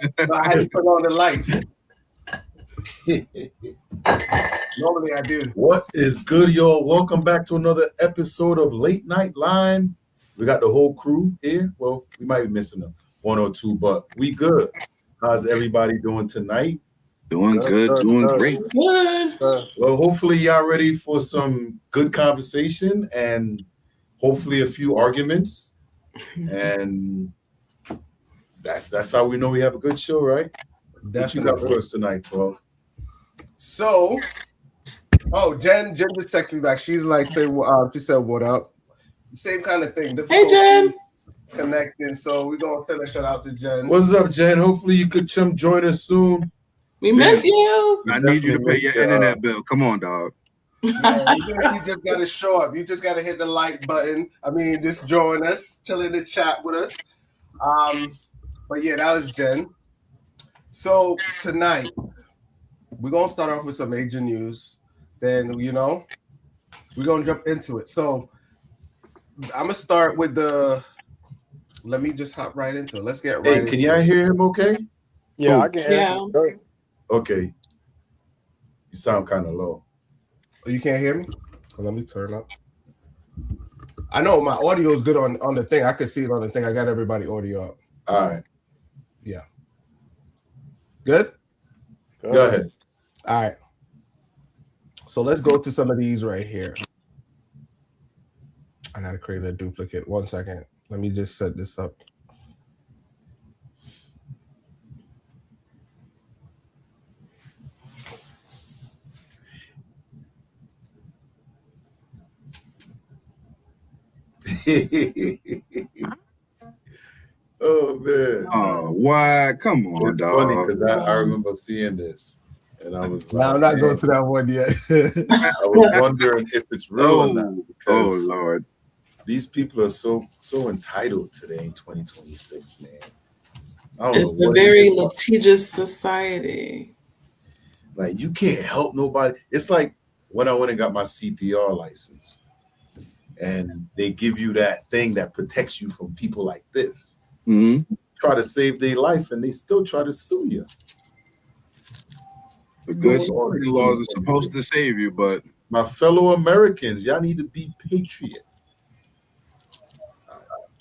So I had to put on the lights. Normally I do. What is good, y'all? Welcome back to another episode of Late Night Line. We got the whole crew here. Well, we might be missing one or two, but we good. How's everybody doing tonight? Doing good, doing great. Good. Well, hopefully y'all ready for some good conversation and hopefully a few arguments. And that's how we know we have a good show, right? What you got for us tonight, 12? So, Jen just texted me back. She's like, she said, what up? Same kind of thing. Hey, Jen. Connecting. So we're going to send a shout out to Jen. What's up, Jen? Hopefully you could join us soon. We miss you. I need you to pay your internet bill. Come on, dog. Yeah, you just got to show up. You just got to hit the like button. I mean, just join us, chill in the chat with us. But yeah, that was Jen. So tonight, we're going to start off with some major news. Then, we're going to jump into it. So I'm going to start with let me just hop right into it. Let's get right into it. Can y'all hear him okay? Yeah, I can hear him. Okay. You sound kind of low. Oh, you can't hear me? Well, let me turn up. I know my audio is good on the thing. I could see it on the thing. I got everybody audio up. All right. Yeah. Good? Go ahead. All right. So let's go to some of these right here. I got to create a duplicate. 1 second. Let me just set this up. Oh man! Oh, why? Come on, it's dog. funny because I remember seeing this, and I was like, I'm not going to that one yet. I was wondering if it's real or not. Because Lord, these people are so entitled today in 2026, man. It's a very litigious society. Like you can't help nobody. It's like when I went and got my CPR license, and they give you that thing that protects you from people like this. Mm-hmm. Try to save their life, and they still try to sue you. The good laws are supposed to save you, but my fellow Americans, y'all need to be patriot.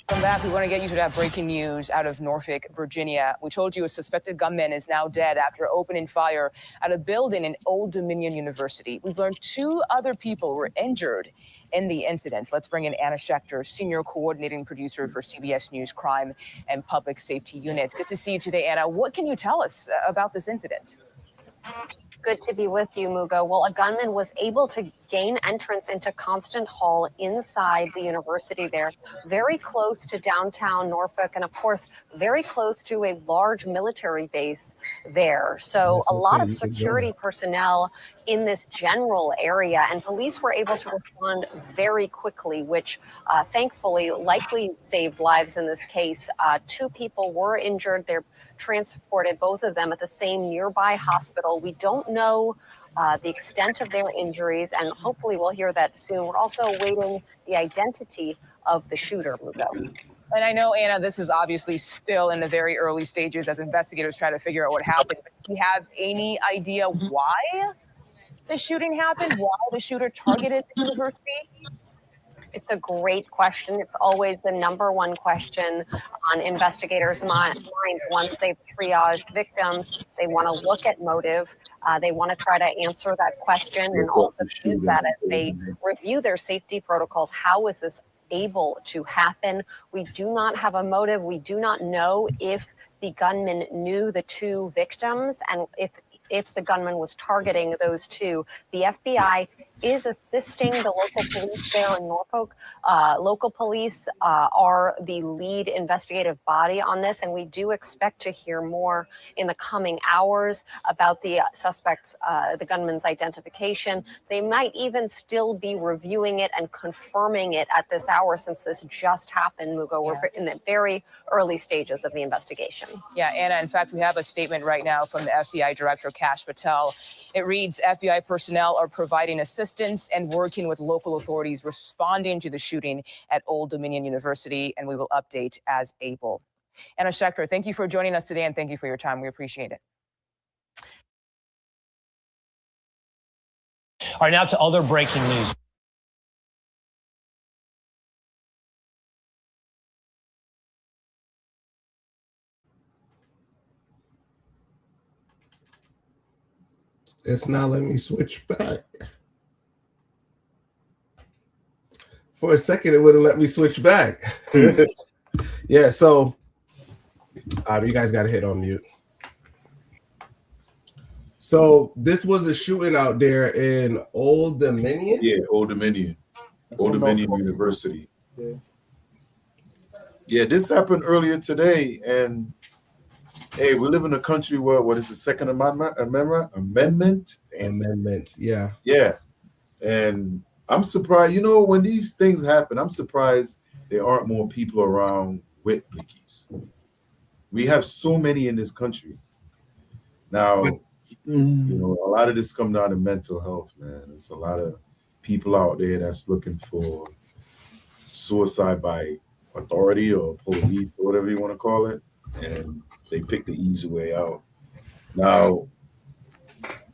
Come back. We want to get you to that breaking news out of Norfolk, Virginia. We told you a suspected gunman is now dead after opening fire at a building in Old Dominion University. We've learned 2 other people were injured in the incident. Let's bring in Anna Schechter, senior coordinating producer for CBS News Crime and Public Safety Unit. Good to see you today, Anna. What can you tell us about this incident? Good to be with you, Mugo. Well, a gunman was able to gain entrance into Constant Hall inside the university there, very close to downtown Norfolk, and of course, very close to a large military base there. So a lot of security personnel in this general area, and police were able to respond very quickly, which thankfully likely saved lives in this case. 2 people were injured. They're transported, both of them, at the same nearby hospital. We don't know the extent of their injuries, and hopefully we'll hear that soon. We're also awaiting the identity of the shooter, Mugo. And I know, Anna, this is obviously still in the very early stages as investigators try to figure out what happened. Do you have any idea why the shooting happened? Why the shooter targeted the university? It's a great question. It's always the number one question on investigators' minds once they've triaged victims. They want to look at motive. They want to try to answer that question and also use that as they review their safety protocols. How was this able to happen? We do not have a motive. We do not know if the gunman knew the 2 victims and if the gunman was targeting those 2. The FBI is assisting the local police there in Norfolk. Local police are the lead investigative body on this, and we do expect to hear more in the coming hours about the suspect's, the gunman's identification. They might even still be reviewing it and confirming it at this hour, since this just happened, Mugo. We're in the very early stages of the investigation. Yeah, Anna, in fact, we have a statement right now from the FBI Director, Kash Patel. It reads, FBI personnel are providing assistance and working with local authorities responding to the shooting at Old Dominion University, and we will update as able. Anna Schechter, thank you for joining us today, and thank you for your time. We appreciate it. All right, now to other breaking news. It's not letting me switch back. For a second, it wouldn't let me switch back. Yeah, so you guys got to hit on mute. So this was a shooting out there in Old Dominion? Yeah, Old Dominion. Old Dominion University. Yeah, this happened earlier today, and hey, we live in a country where what is the Second Amendment? Amendment, yeah. Yeah. And I'm surprised, when these things happen, I'm surprised there aren't more people around with blickies. We have so many in this country. Now, a lot of this comes down to mental health, man. There's a lot of people out there that's looking for suicide by authority or police or whatever you want to call it, and they pick the easy way out. Now,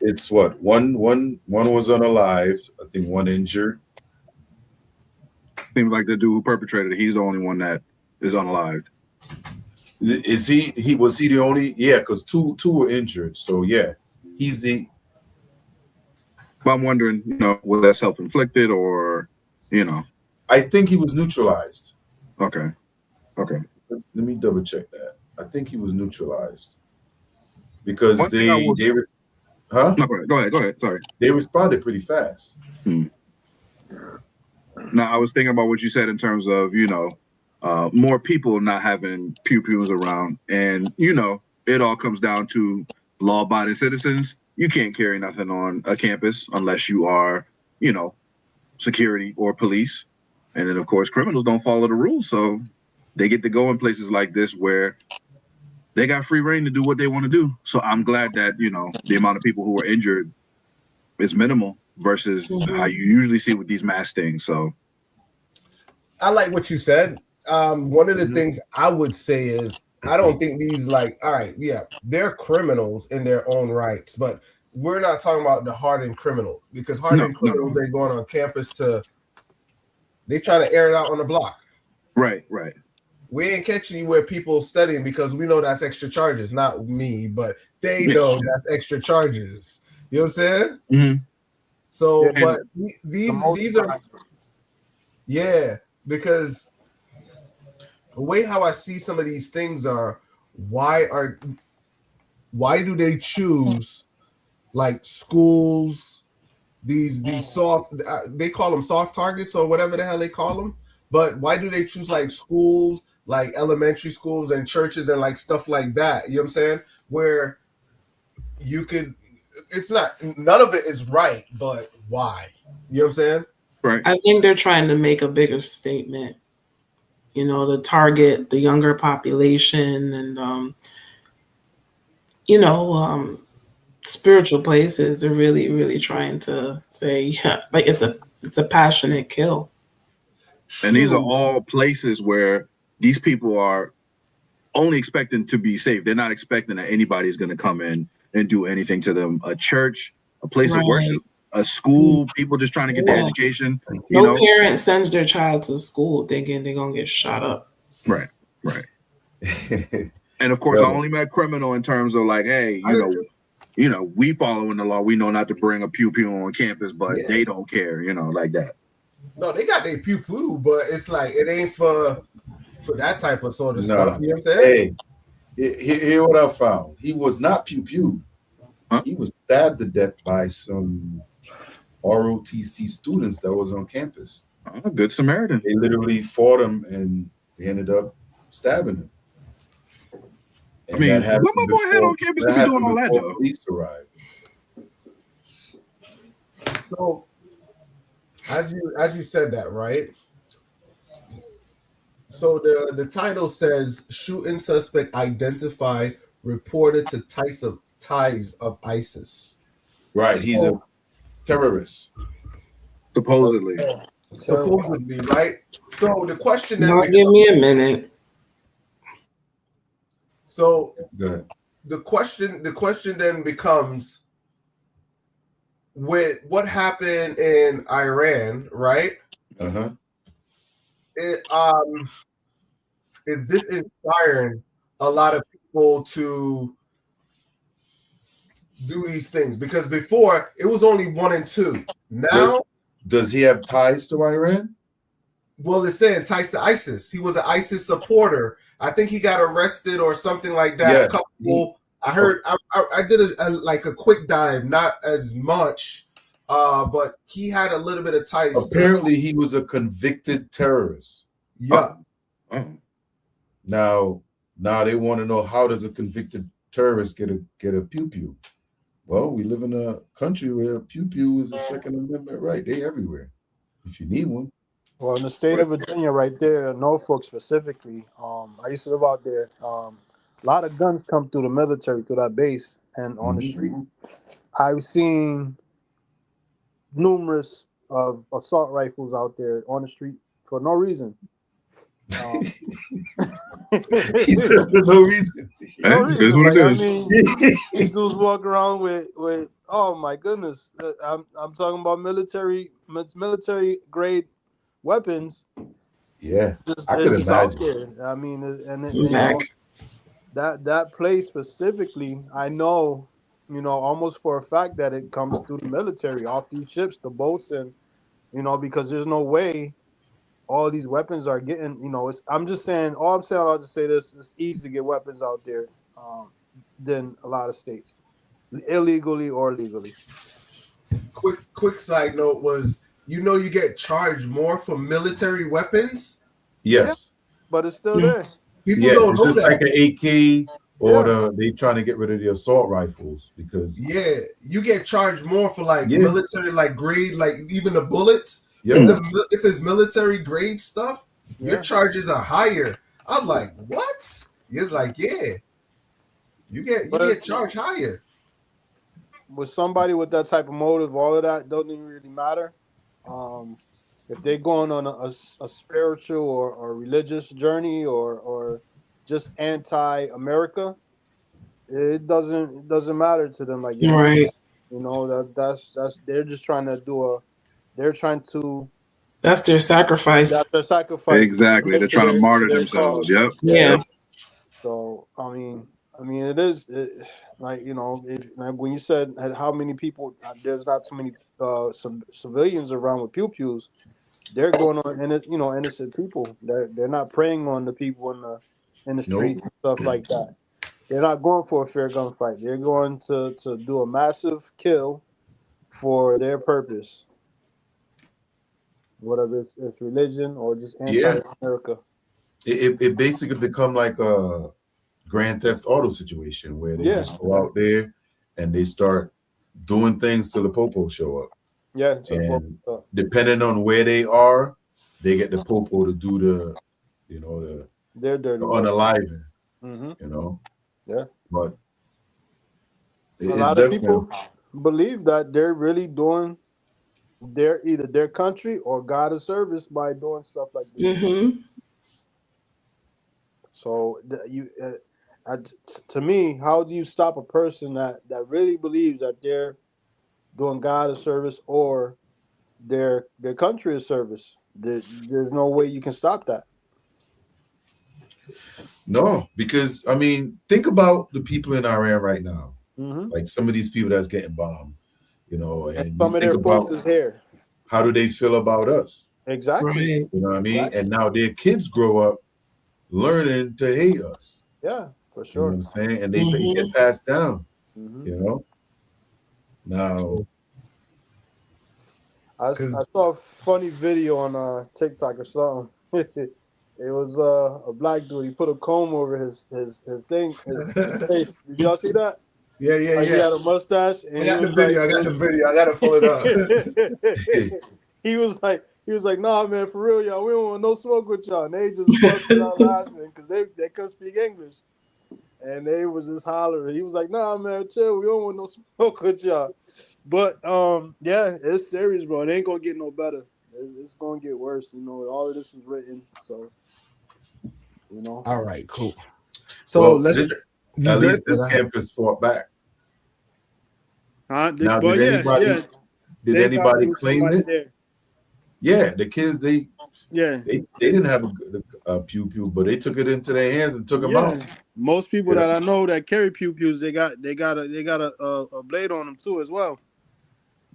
it's what one was unalived, I think one injured. Seems like the dude who perpetrated it, he's the only one that is unalived. Is he was he the only? Yeah, because two were injured. So yeah, he's the. But I'm wondering, was that self-inflicted or, I think he was neutralized. Okay. Let me double check that. I think he was neutralized because One thing they huh? No, go ahead. Sorry. They responded pretty fast. Now, I was thinking about what you said in terms of, more people not having pew-pews around. And, it all comes down to law-abiding citizens. You can't carry nothing on a campus unless you are, security or police. And then, of course, criminals don't follow the rules. So they get to go in places like this where they got free reign to do what they want to do. So I'm glad that, the amount of people who are injured is minimal versus how you usually see with these mass things. So I like what you said. One of the things I would say is I don't think these all right, yeah, they're criminals in their own rights, but we're not talking about the hardened criminals because hardened criminals, they're going on campus they try to air it out on the block. Right. We ain't catching you where people studying because we know that's extra charges. Not me, but they know that's extra charges. You know what I'm saying? Mm-hmm. So, but these are, because the way how I see some of these things are, why do they choose like schools, these soft, they call them soft targets or whatever the hell they call them, but why do they choose like schools, like elementary schools and churches and like stuff like that? You know what I'm saying? Where you could, it's not, none of it is right, but why? You know what I'm saying? Right. I think they're trying to make a bigger statement, to target the younger population and, spiritual places. They're really, really trying to say, like it's a passionate kill. And these are all places where these people are only expecting to be safe. They're not expecting that anybody's going to come in and do anything to them. A church, a place of worship, a school, people just trying to get their education. No parent sends their child to school thinking they're going to get shot up. Right. And of course, I only meant criminal in terms of like, hey, we following the law. We know not to bring a pew-pew on campus, but they don't care, like that. No, they got their pew-pew, but it's like, it ain't for that type of sort of stuff. You know what I'm saying? Hey, hear what I found. He was not pew-pew. Huh? He was stabbed to death by some ROTC students that was on campus. Oh, good Samaritan. They literally fought him and they ended up stabbing him. And I mean, what my boy had on campus to be doing all that though? Police arrived. So, as you said that, right? So the title says shooting suspect identified reported to ties of ISIS. Right, he's a terrorist. Supposedly, right? So the question that give me a minute. So Go ahead. the question then becomes, with what happened in Iran, right? Uh-huh. Is this inspiring a lot of people to do these things? Because before it was only 1 and 2. Now, does he have ties to Iran? Well, it's saying ties to ISIS. He was an ISIS supporter. I think he got arrested or something like that. Yeah. I heard. I did a quick dive, not as much, but he had a little bit of ties. Apparently, he was a convicted terrorist. Yeah. Now they want to know, how does a convicted terrorist get a pew-pew? Well, we live in a country where pew-pew is a Second Amendment right. They everywhere. If you need one. Well, in the state of Virginia, right there, Norfolk specifically, I used to live out there. A lot of guns come through the military, through that base, and on the street. I've seen numerous of assault rifles out there on the street for no reason. For no reason. No reason. Like, I mean, these dudes walk around with oh my goodness, I'm talking about military grade weapons. Yeah, I could imagine. I mean, that place specifically, I know, almost for a fact that it comes through the military, off these ships, the boats, and because there's no way all these weapons are getting. I'm just saying. I'll just say this: it's easy to get weapons out there than a lot of states, illegally or legally. Quick side note was, you get charged more for military weapons. Yes, but it's still there. People don't know just that. like an AK, or they trying to get rid of the assault rifles because you get charged more for military grade, even the bullets. Yeah. If it's military grade stuff, your charges are higher. I'm like, what? It's like, you get charged higher. With somebody with that type of motive, all of that doesn't even really matter. If they're going on a spiritual or religious journey or just anti-America, it doesn't matter to them. Right. That's they're just trying to do that's their sacrifice. That's their sacrifice. Exactly. They're trying to martyr themselves. Yep. Yeah. So I mean, it is when you said how many people, there's not too many some civilians around with pew-pews. They're going on, and innocent people. They're not preying on the people in the street and stuff like that. They're not going for a fair gunfight. They're going to do a massive kill for their purpose, whatever it's religion or just anti-America. It basically become like a Grand Theft Auto situation where they just go out there and they start doing things till the popo show up. Yeah, and depending on where they are, they get the popo to do their dirty unaliving. Yeah, but a lot of people believe that they're really doing either their country or God a service by doing stuff like this. So to me, how do you stop a person that really believes that they're doing God a service or their country a service? There's no way you can stop that. No, because I mean, think about the people in Iran right now. Like some of these people that's getting bombed, and some of their folks is here. How do they feel about us? Exactly. You know what I mean? Exactly. And now their kids grow up learning to hate us. Yeah, for sure. You know what I'm saying? And they get passed down. Now, I saw a funny video on TikTok or something. It was a black dude. He put a comb over his thing. His face. Did y'all see that? Yeah. He had a mustache. And I got the video. I got to pull it up. He was like, nah, man, for real, y'all. We don't want no smoke with y'all. And they just busted out laughing because they couldn't speak English. And they was just hollering. He was like, nah, man, chill. We don't want no smoke with y'all. But, it's serious, bro. It ain't going to get no better. It's going to get worse. All of this was written. So, All right, cool. So At least this campus fought back. Huh? Now, did anybody claim it? There. Yeah, the kids they didn't have a pew pew, but they took it into their hands and took them out. Most people that I know that carry pew pews, they got a blade on them too as well.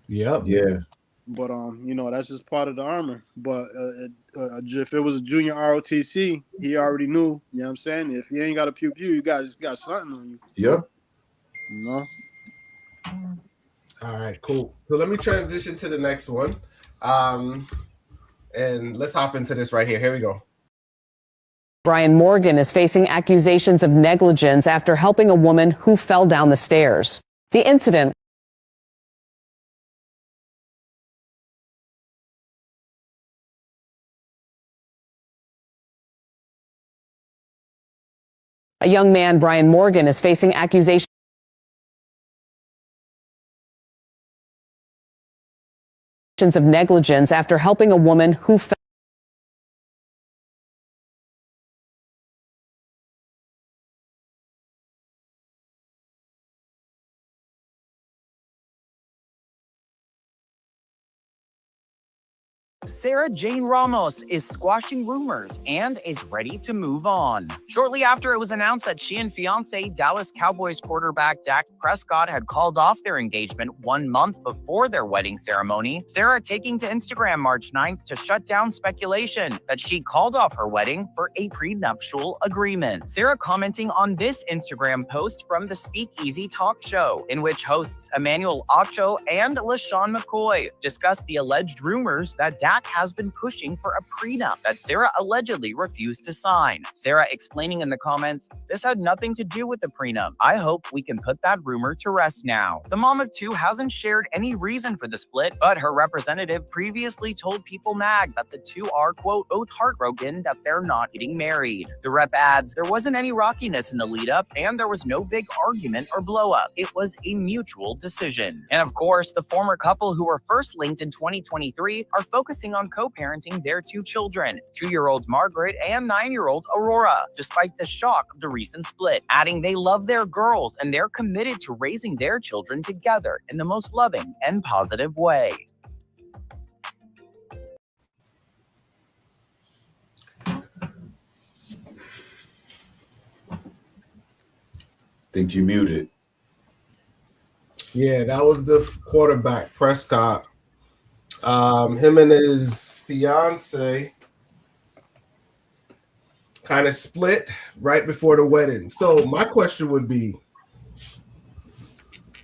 Yep. Yeah. But that's just part of the armor. But if it was a junior ROTC, he already knew. You know what I'm saying? If you ain't got a pew pew, you guys got something on you. Yep. All right, cool. So let me transition to the next one. And let's hop into this right here. Here we go. Brian Morgan is facing accusations of negligence after helping a woman who fell down the stairs. The incident A young man, Brian Morgan, is facing accusations of negligence after helping a woman who fell. Sarah Jane Ramos is squashing rumors and is ready to move on. Shortly after it was announced that she and fiance Dallas Cowboys quarterback Dak Prescott had called off their engagement 1 month before their wedding ceremony, Sarah taking to Instagram March 9th to shut down speculation that she called off her wedding for a prenuptial agreement. Sarah commenting on this Instagram post from the Speakeasy Talk Show, in which hosts Emmanuel Acho and LaShawn McCoy discussed the alleged rumors that Dak has been pushing for a prenup that Sarah allegedly refused to sign. Sarah explaining in the comments, "This had nothing to do with the prenup. I hope we can put that rumor to rest now." The mom of two hasn't shared any reason for the split, but her representative previously told People Mag that the two are, quote, both heartbroken that they're not getting married. The rep adds, "There wasn't any rockiness in the lead up, and there was no big argument or blow up. It was a mutual decision." And of course, the former couple who were first linked in 2023 are focusing on co-parenting their two children, 2-year-old Margaret and 9-year-old Aurora, despite the shock of the recent split, adding they love their girls and they're committed to raising their children together in the most loving and positive way. Think you muted. Yeah, that was the quarterback, Prescott. Him and his fiance kind of split right before the wedding. So my question would be,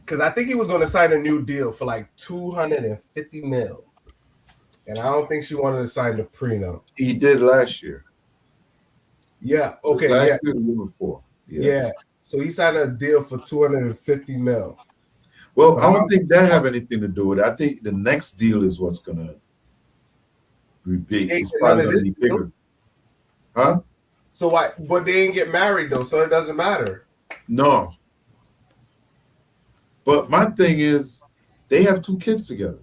because I think he was going to sign a new deal for like $250 million, and I don't think she wanted to sign the prenup. He did last year. Yeah. Okay. Last Yeah. year, the year before. Yeah. So he signed a deal for $250 million. Well, I don't think that have anything to do with it. I think the next deal is what's gonna be big. It's probably gonna be bigger. Huh? So why? But they didn't get married though, so it doesn't matter. No. But my thing is, they have 2 kids together.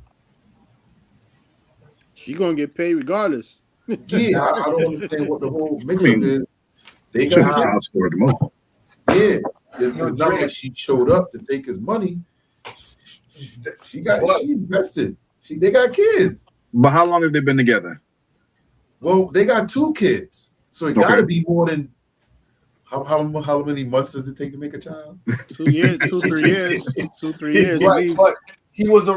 She gonna get paid regardless. Yeah, I don't understand what the whole mix-up is. They got kids. Yeah, it's not like she showed up to take his money. She invested. They got kids. But how long have they been together? Well, they got 2 kids, so it got to be more than how many months does it take to make a child? 2 years, 2-3 years, 2-3 years. But he was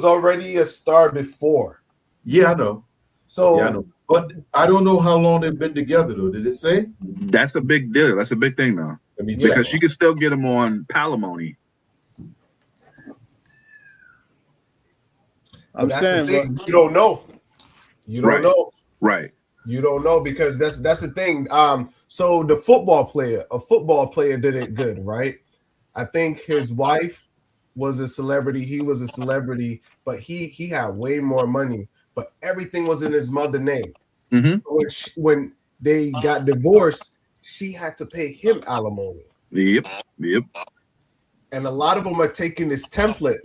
already a star before. Yeah, I know. So yeah, I know. But I don't know how long they've been together though. Did it say? That's a big deal. That's a big thing now. Because she can still get him on palimony. I'm saying, you don't know. You don't know. Right. You don't know because that's the thing. So a football player did it good, right? I think his wife was a celebrity. He was a celebrity, but he had way more money. But everything was in his mother's name. Mm-hmm. When they got divorced, she had to pay him alimony. Yep. And a lot of them are taking this template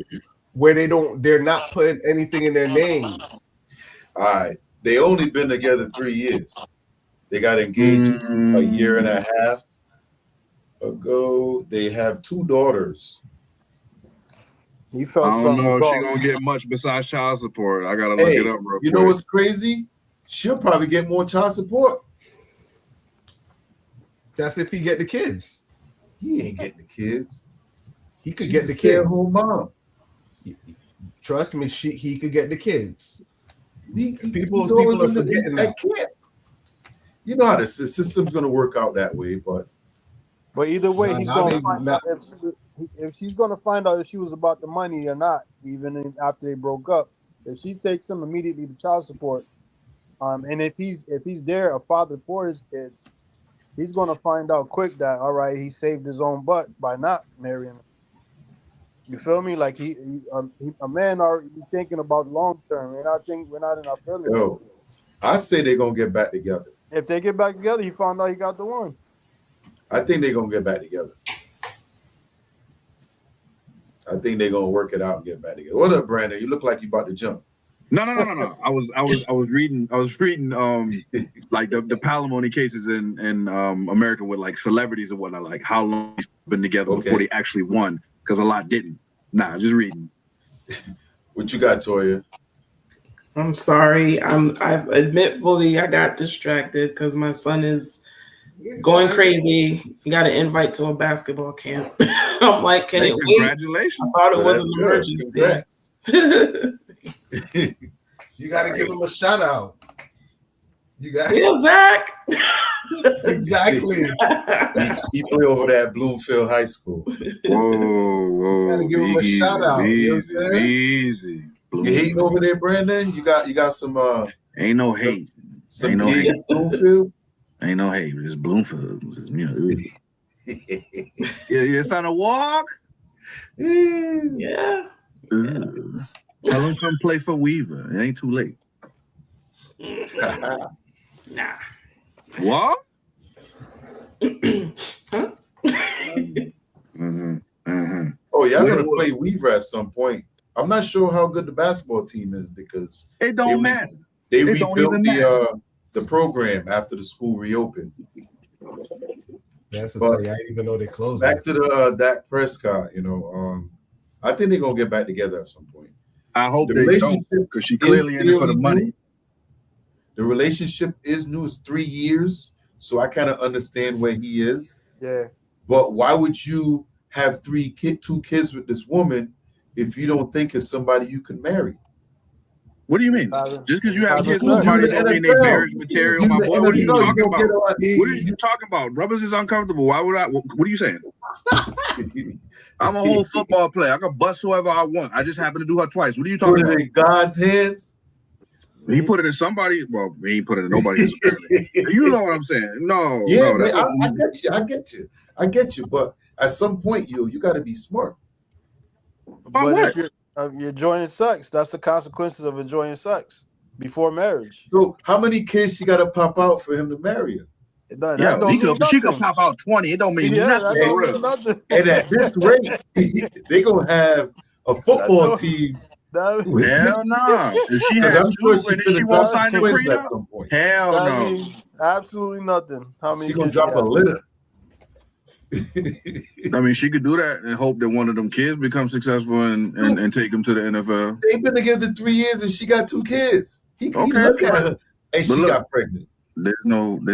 where they're not putting anything in their names. All right. They only been together 3 years. They got engaged a year and a half. ago. They have 2 daughters. He felt I don't something know if was she off. gonna get much besides child support. I gotta look Hey, it up real you quick. know what's crazy? She'll probably get more child support. That's if he get the kids. He ain't getting the kids. He could She's get a the kids. stay-at-home mom. Trust me, he could get the kids. People He's are always forgetting that. can't. You know how the system's going to work out that way, but either way, he's Nah, gonna they- find out if she's gonna find out if she was about the money or not, even after they broke up. If she takes him immediately to child support, and if he's there, a father for his kids, he's gonna find out quick that all right, he saved his own butt by not marrying her. You feel me? Like a man already thinking about long term. We're not in our feelings. yo, I say they're going to get back together. If they get back together, he found out he got the one. I think they're going to get back together. I think they're going to work it out and get back together. What up, Brandon? You look like you about to jump. No. I was reading like the palimony cases in America with like celebrities and whatnot, like how long they've been together before they actually won, because a lot didn't. Nah, just reading. What you got, Toya? I'm sorry. I got distracted because my son is going crazy. He got an invite to a basketball camp. I'm like, can it wait? Congratulations. I thought it was an emergency. You got to give him a shout out. You got Dak. Exactly. He play over there at Bloomfield High School. Whoa. Gotta give him a shout out. Easy. You hating over there, Brandon? You got some ain't no hate. Some ain't no hate. Bloomfield? Ain't no hate. It's Bloomfield. You're trying to walk? Yeah. Tell him come play for Weaver. It ain't too late. Nah. What? Huh? Oh, y'all gonna play Weaver at some point. I'm not sure how good the basketball team is because it don't matter. They It don't rebuilt even matter. the program after the school reopened. That's the But thing. I didn't even know they closed. back to the Dak Prescott, I think they're gonna get back together at some point. I hope The they don't, relationship because she clearly in it for the money. new. The relationship is new. It's 3 years, so I kind of understand where he is. Yeah. But why would you have 2 kids with this woman if you don't think it's somebody you can marry? What do you mean? Just because you have kids with Who's somebody in the don't mean they NFL? marriage material, You my in the boy. What are you NFL, talking don't get about? on- What are you talking about? Rubbers is uncomfortable. Why would I? What are you saying? I'm a whole football player. I can bust whoever I want. I just happen to do her twice. What are you Put talking it about? in God's hands. He put it in somebody. Well, he ain't put it in nobody's. You know what I'm saying? No. Yeah, no, man, that's I get you. But at some point, you got to be smart. About what? If you're enjoying sex, that's the consequences of enjoying sex before marriage. So how many kids she got to pop out for him to marry her? Yeah, she could pop out 20. It don't mean nothing. That For don't real. mean nothing. And at this rate, they gonna have a football team. Hell no. If she 'Cause had I'm two sure she and then she finna won't drop sign the twins at prenup, some point. hell That no. means absolutely nothing. How many She gonna kids drop she a has. litter. I mean, she could do that and hope that one of them kids becomes successful and take them to the NFL. They've been together 3 years and she got 2 kids. He Okay, look at but- her and she look, got pregnant. There's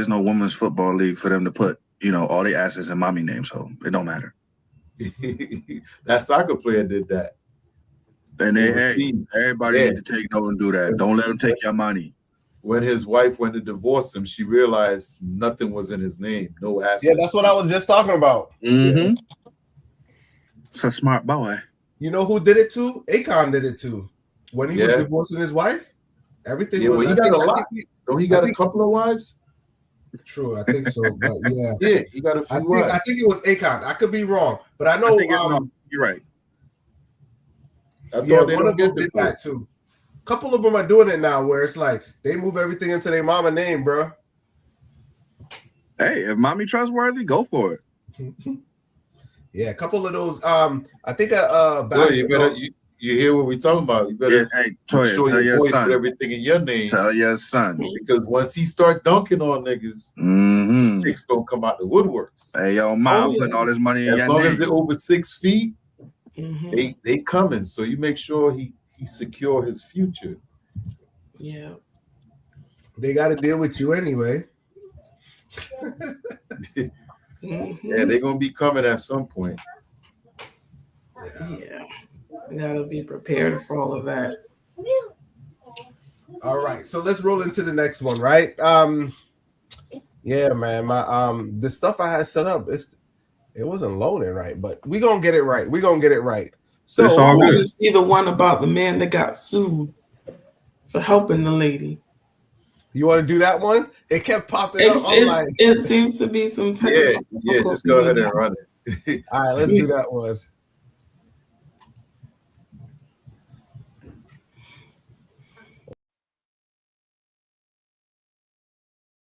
no women's football league for them to put, all their assets in mommy name, so it don't matter. That soccer player did that. And Overseas. everybody Yeah. need to take note and do that. Don't let them take your money. When his wife went to divorce him, she realized nothing was in his name, no assets. Yeah, that's what I was just talking about. Mm-hmm. It's a smart boy. You know who did it too? Akon did it too. When he was Yeah. divorcing his wife, everything Yeah, was. well, he I got think- a I lot. think he- Don't he got a couple of wives? True, I think so. But yeah, Yeah, he got a few I wives. think it was Akon. I could be wrong, but I know. I think you're right. I thought Yeah, they one don't of them get did divorced. that too. A couple of them are doing it now, where it's like they move everything into their mama name, bro. Hey, if mommy trustworthy, go for it. Yeah, a couple of those. I think Well, basketball. you you hear what we're talking about. You better Hey, make Toya, sure tell your your boy son. put everything in your name. Tell your son. Because once he start dunking on niggas, chicks gonna come out the woodworks. Hey, yo, mom, putting all this money in as your long name. as they're over 6 feet, they coming. So you make sure he secure his future. Yeah. They got to deal with you anyway. Yeah, they're gonna be coming at some point. Yeah. You gotta be prepared for all of that. All right, so let's roll into the next one, right? Yeah, man, my the stuff I had set up, it wasn't loading right, but we gonna get it right. So It's all I want good. to see the one about the man that got sued for helping the lady. You want to do that one? It kept popping up. I'm like, it seems to be some technical. Yeah, just go ahead and run it. All right, let's do that one.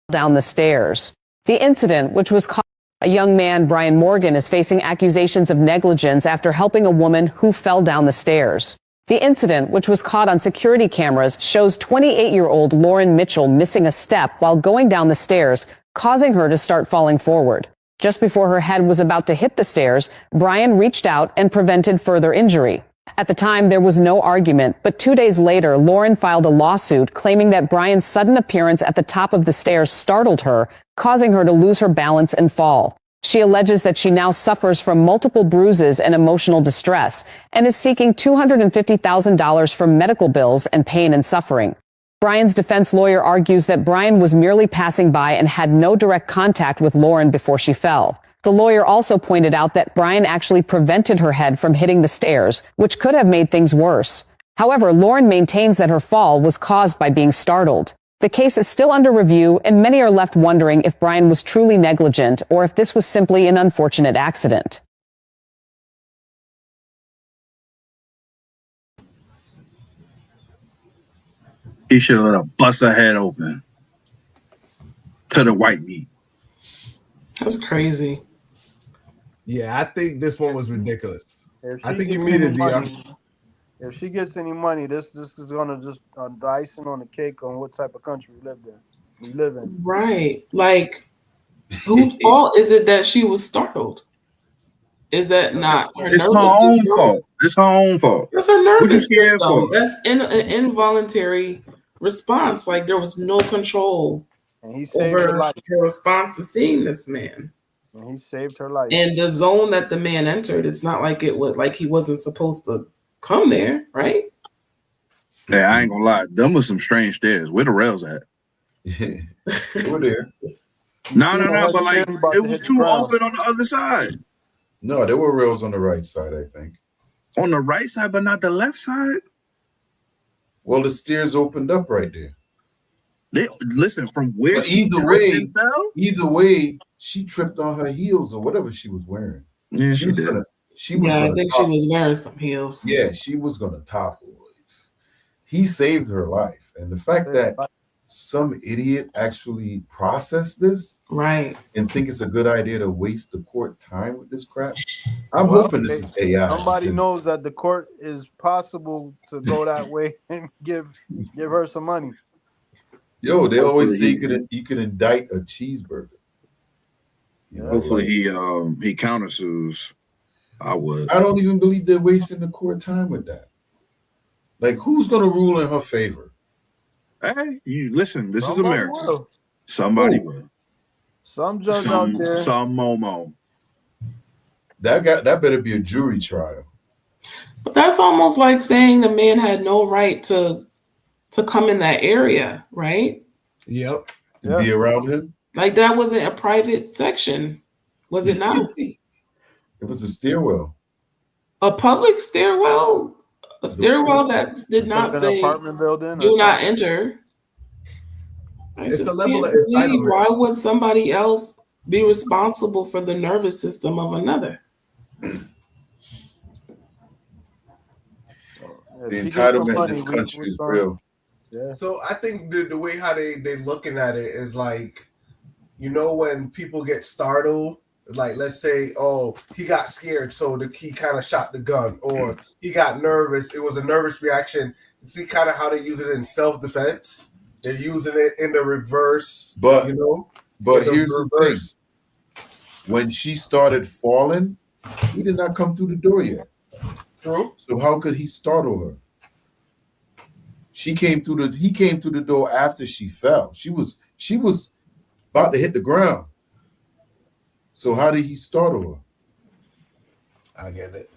Down the stairs. The incident, which was caught, a young man, Brian Morgan, is facing accusations of negligence after helping a woman who fell down the stairs. The incident, which was caught on security cameras, shows 28-year-old Lauren Mitchell missing a step while going down the stairs, causing her to start falling forward. Just before her head was about to hit the stairs, Brian reached out and prevented further injury. At the time, there was no argument, but 2 days later, Lauren filed a lawsuit claiming that Brian's sudden appearance at the top of the stairs startled her, causing her to lose her balance and fall. She alleges that she now suffers from multiple bruises and emotional distress and is seeking $250,000 for medical bills and pain and suffering. Brian's defense lawyer argues that Brian was merely passing by and had no direct contact with Lauren before she fell. The lawyer also pointed out that Brian actually prevented her head from hitting the stairs, which could have made things worse. However, Lauren maintains that her fall was caused by being startled. The case is still under review, and many are left wondering if Brian was truly negligent or if this was simply an unfortunate accident. He should have bust her head open to the white meat. That's crazy. Yeah, I think this one was ridiculous. I think you gets mean any it, money- If she gets any money, this is gonna just the icing on the cake on what type of country we live in. Right. Like, whose fault is it that she was startled? Is that not her It's her nervous own system? fault. It's her own fault. That's her What you nervous scared system. for? That's an involuntary response. Like, there was no control And he saved her over life. her response to seeing this man. And he saved her life. And the zone that the man entered, it's not like it was like he wasn't supposed to come there, right? Hey, I ain't gonna lie. Them was some strange stairs. Where the rails at? Over there. No. But like, it was too open on the other side. No, there were rails on the right side, I think. On the right side, but not the left side. Well, the stairs opened up right there. They listen from where But she either way, she tripped on her heels or whatever she was wearing. Yeah, she did. I think she was wearing some heels. Yeah, she was gonna topple. He saved her life, and the fact that some idiot actually processed this, right, and think it's a good idea to waste the court time with this crap. I'm hoping this is AI. Somebody knows that the court is possible to go that way and give her some money. Yo, they always say you could indict a cheeseburger. Hopefully he countersues. I would. I don't even believe they're wasting the court time with that. Like, who's gonna rule in her favor? Hey, you listen. This is Somebody America. will. Somebody will. Some judge out there. Some Momo. That better be a jury trial. But that's almost like saying the man had no right to come in that area, right? Yep. To be around him. Like, that wasn't a private section, was it not? It was a stairwell. A public stairwell? A stairwell that did not say apartment building do not enter. It's a level of entitlement. Why would somebody else be responsible for the nervous system of another? The entitlement in this country is real. Yeah. So I think the way how they looking at it is like, you know, when people get startled Like, let's say, oh, he got scared, so he kind of shot the gun, or he got nervous. It was a nervous reaction. You see kind of how they use it in self-defense. They're using it in the reverse, But you know. But here's the thing: when she started falling, he did not come through the door yet. True. So how could he startle her? He came through the door after she fell. She was about to hit the ground. So how did he startle her? I get it.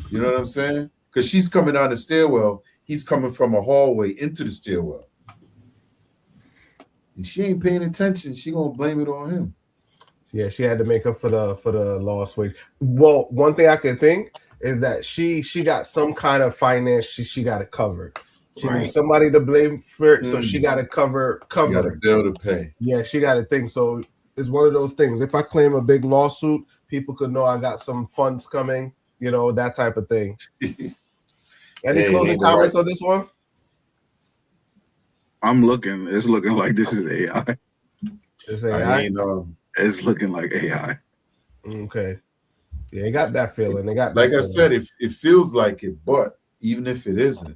You know what I'm saying? Because she's coming down the stairwell. He's coming from a hallway into the stairwell. And she ain't paying attention. She gonna blame it on him. Yeah, she had to make up for the lost weight. Well, one thing I can think is that she got some kind of finance. She got it covered. She needs somebody to blame for it, so she got to cover. She got a bill to pay. Yeah, she got to think. So it's one of those things. If I claim a big lawsuit, people could know I got some funds coming. You know, that type of thing. Any closing comments on this one? I'm looking. It's looking like this is AI. It's AI. It's looking like AI. Okay. Yeah, it got that feeling. It got like I said, it feels like it, but even if it isn't.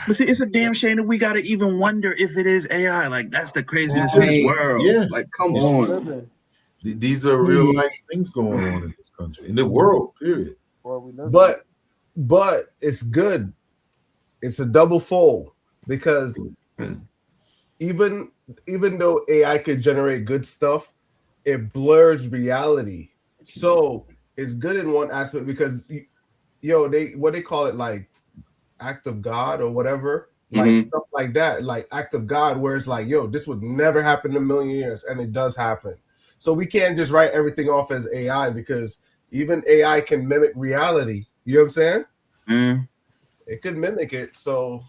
But see, it's a damn shame that we gotta even wonder if it is AI. Like that's the craziness in this world. Yeah. Like, come on. These are real life things going on in this country, in the world, period. But it's good. It's a double fold because even though AI could generate good stuff, it blurs reality. So it's good in one aspect because they call it like act of God or whatever, like stuff like that, like act of God, where it's like, this would never happen in a million years, and it does happen. So we can't just write everything off as AI because even AI can mimic reality. You know what I'm saying? Mm. It could mimic it. So,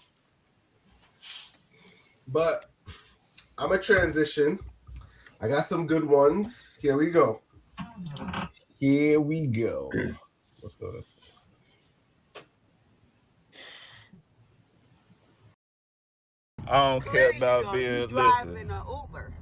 but I'm a transition. I got some good ones. Here we go. Let's go. I don't care about being driving an Uber.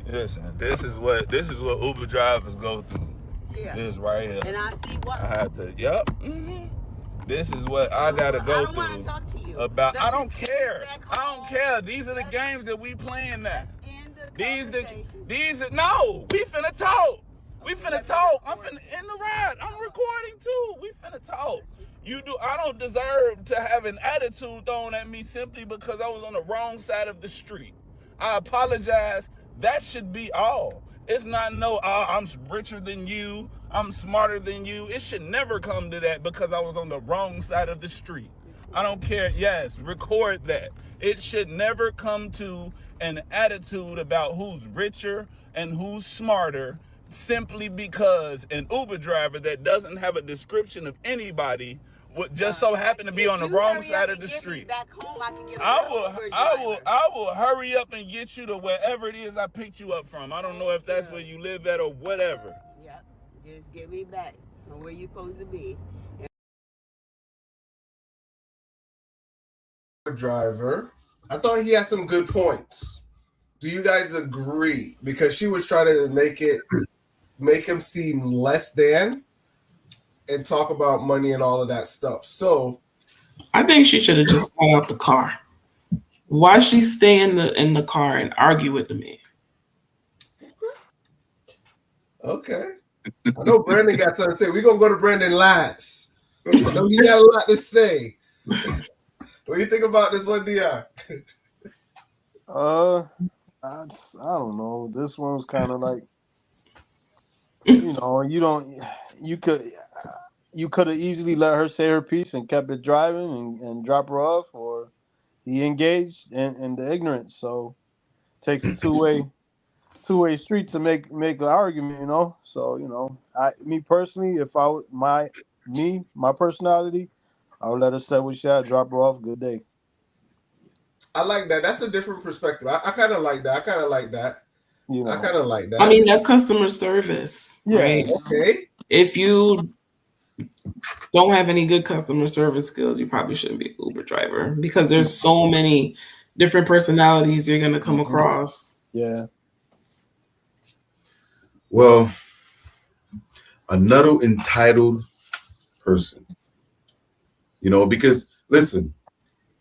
Listen, this is what Uber drivers go through. Yeah. This right here. And I see what I had to. Yep. Mm-hmm. This is what I gotta go through. I don't want to talk to you. I don't care. I don't care. These are the games that we playing now. These no. We finna talk. We finna talk. I'm finna in the ride. I'm recording too. We finna talk. I don't deserve to have an attitude thrown at me simply because I was on the wrong side of the street. I apologize. That should be all. It's not I'm richer than you. I'm smarter than you. It should never come to that because I was on the wrong side of the street. I don't care. Yes, record that. It should never come to an attitude about who's richer and who's smarter simply because an Uber driver that doesn't have a description of anybody would just so happen to be on the wrong side of the street. I will hurry up and get you to wherever it is I picked you up from. I don't know if that's where you live at or whatever. Yep. Just get me back from where you're supposed to be. Driver. I thought he had some good points. Do you guys agree? Because she was trying to make him seem less than and talk about money and all of that stuff. So I think she should have just got out the car. Why she stay in the car and argue with the man? Okay. I know Brandon got something to say. We're gonna go to Brandon last. I know he got a lot to say. What do you think about this one, DR? I don't know. This one was kind of like, you could have easily let her say her piece and kept it driving and drop her off, or he engaged in the ignorance. So it takes a two-way street to make an argument, So, me personally, if I would my personality, I would let her say what she had, drop her off, good day. I like that. That's a different perspective. I kind of like that. I kind of like that. I mean, that's customer service, right? Okay. If you don't have any good customer service skills, you probably shouldn't be an Uber driver because there's so many different personalities you're going to come across. Yeah. Well, another entitled person. Because listen,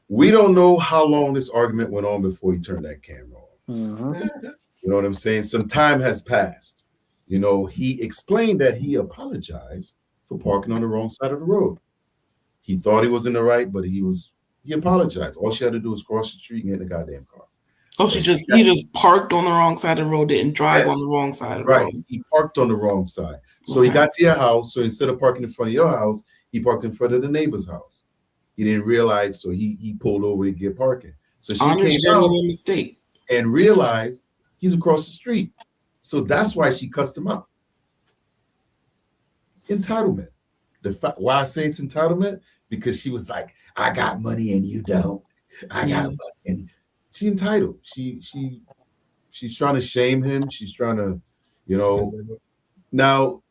we don't know how long this argument went on before he turned that camera on. Mm-hmm. You know what I'm saying? Some time has passed. He explained that he apologized for parking on the wrong side of the road. He thought he was in the right, but he apologized. All she had to do was cross the street and get in the goddamn car. Oh, he just parked on the wrong side of the road, didn't drive on the wrong side of the road. He parked on the wrong side. So he got to your house. So instead of parking in front of your house, he parked in front of the neighbor's house. He didn't realize, so he pulled over to get parking. So she came out mistake and realized he's across the street. So that's why she cussed him out. Entitlement. Why I say it's entitlement? Because she was like, I got money and you don't. I got money. And she's entitled. She's trying to shame him. She's trying to, Now,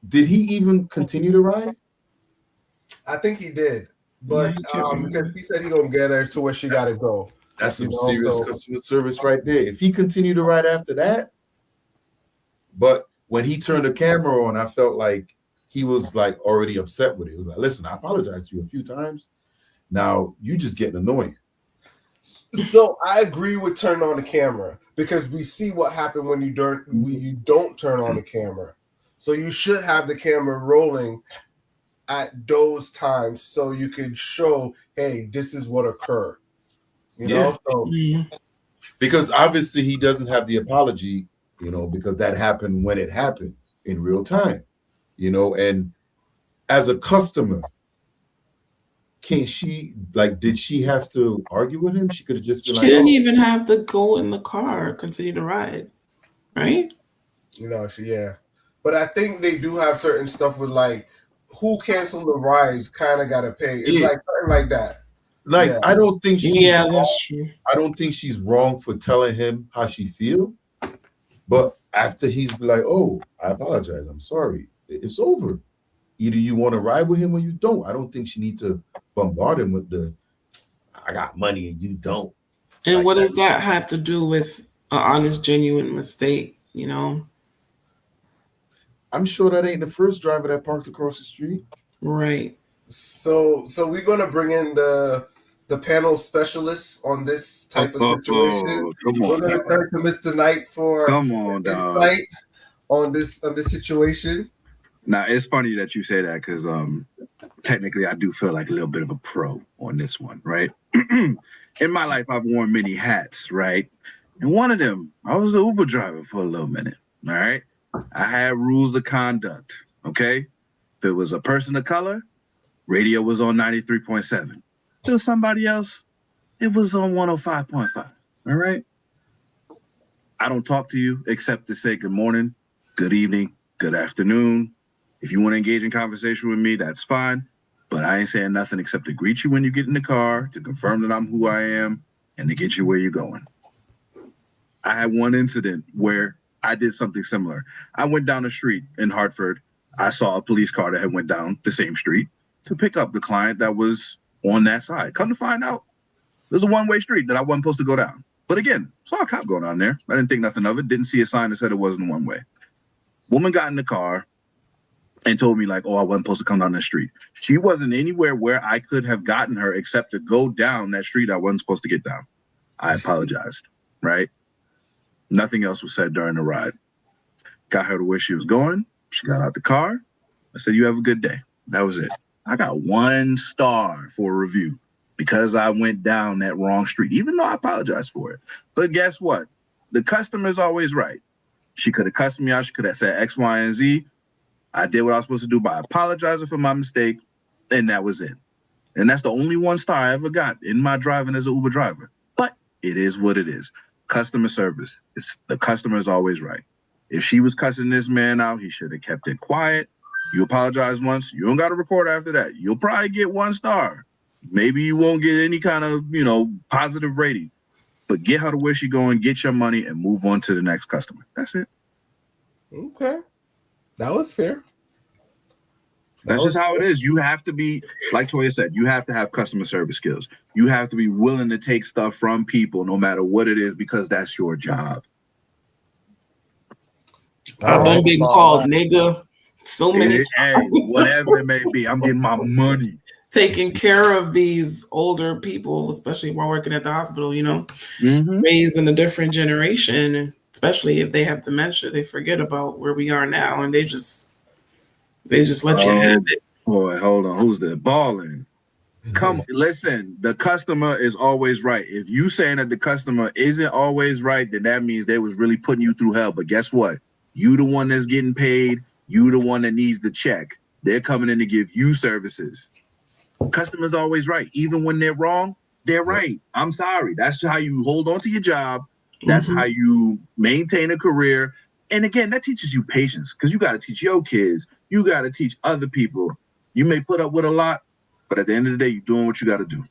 did he even continue to ride? I think he did. But because he said he gonna get her to where she gotta go. That's some serious customer service right there. If he continued to ride after that, but when he turned the camera on, I felt like he was like already upset with it. He was like, listen, I apologized to you a few times. Now you just getting annoying. So I agree with turn on the camera because we see what happened when you don't turn on the camera. So you should have the camera rolling at those times so you can show, hey, this is what occurred. Because obviously he doesn't have the apology, because that happened when it happened in real time, and as a customer, did she have to argue with him? She could have just been she didn't even have to go in the car, continue to ride, right? But I think they do have certain stuff with like who canceled the rides kind of got to pay. It's like something like that. I don't think that's true. I don't think she's wrong for telling him how she feel. But after he's like, oh, I apologize. I'm sorry. It's over. Either you want to ride with him or you don't. I don't think she needs to bombard him with I got money and you don't. And what does that have to do with an honest, genuine mistake, I'm sure that ain't the first driver that parked across the street. Right. So we're going to bring in the panel specialists on this type of situation. We're going to turn to Mr. Knight for insight on this situation. Now, it's funny that you say that because technically I do feel like a little bit of a pro on this one, right? In my life, I've worn many hats, right? And one of them, I was an Uber driver for a little minute, all right? I had rules of conduct, okay? If it was a person of color, radio was on 93.7. If it was somebody else, it was on 105.5, all right? I don't talk to you except to say good morning, good evening, good afternoon. If you want to engage in conversation with me, that's fine. But I ain't saying nothing except to greet you when you get in the car, to confirm that I'm who I am, and to get you where you're going. I had one incident where I did something similar. I went down the street in Hartford. I saw a police car that had went down the same street to pick up the client that was on that side. Come to find out, there's a one-way street that I wasn't supposed to go down. But again, saw a cop going down there. I didn't think nothing of it. Didn't see a sign that said it wasn't one way. Woman got in the car and told me like, oh, I wasn't supposed to come down that street. She wasn't anywhere where I could have gotten her except to go down that street I wasn't supposed to get down. I apologized, right? Nothing else was said during the ride. Got her to where she was going. She got out the car. I said, you have a good day. That was it. I got 1 star for a review because I went down that wrong street, even though I apologized for it. But guess what? The customer's always right. She could have cussed me out. She could have said X, Y, and Z. I did what I was supposed to do by apologizing for my mistake, and that was it. And that's the only 1 star I ever got in my driving as an Uber driver. But it is what it is. Customer service. The customer is always right. If she was cussing this man out, he should have kept it quiet. You apologize once. You don't got to record after that. You'll probably get 1 star. Maybe you won't get any kind of, positive rating. But get her to where she's going, get your money, and move on to the next customer. That's it. Okay. That was fair. That's just how it is. You have to be, like Toya said, you have to have customer service skills. You have to be willing to take stuff from people no matter what it is because that's your job. I've been being called nigga so many times. Hey, whatever it may be, I'm getting my money. Taking care of these older people, especially while working at the hospital, you know, raised in a different generation, especially if they have dementia, they forget about where we are now, and they just let you have it. Boy, hold on, who's that balling? Come on, listen, the customer is always right. If you saying that the customer isn't always right, then that means they was really putting you through hell. But guess what? You the one that's getting paid. You the one that needs the check. They're coming in to give you services. Customer's always right. Even when they're wrong, they're right. I'm sorry. That's how you hold on to your job. That's how you maintain a career. And again, that teaches you patience because you got to teach your kids. You got to teach other people. You may put up with a lot, but at the end of the day, you're doing what you got to do.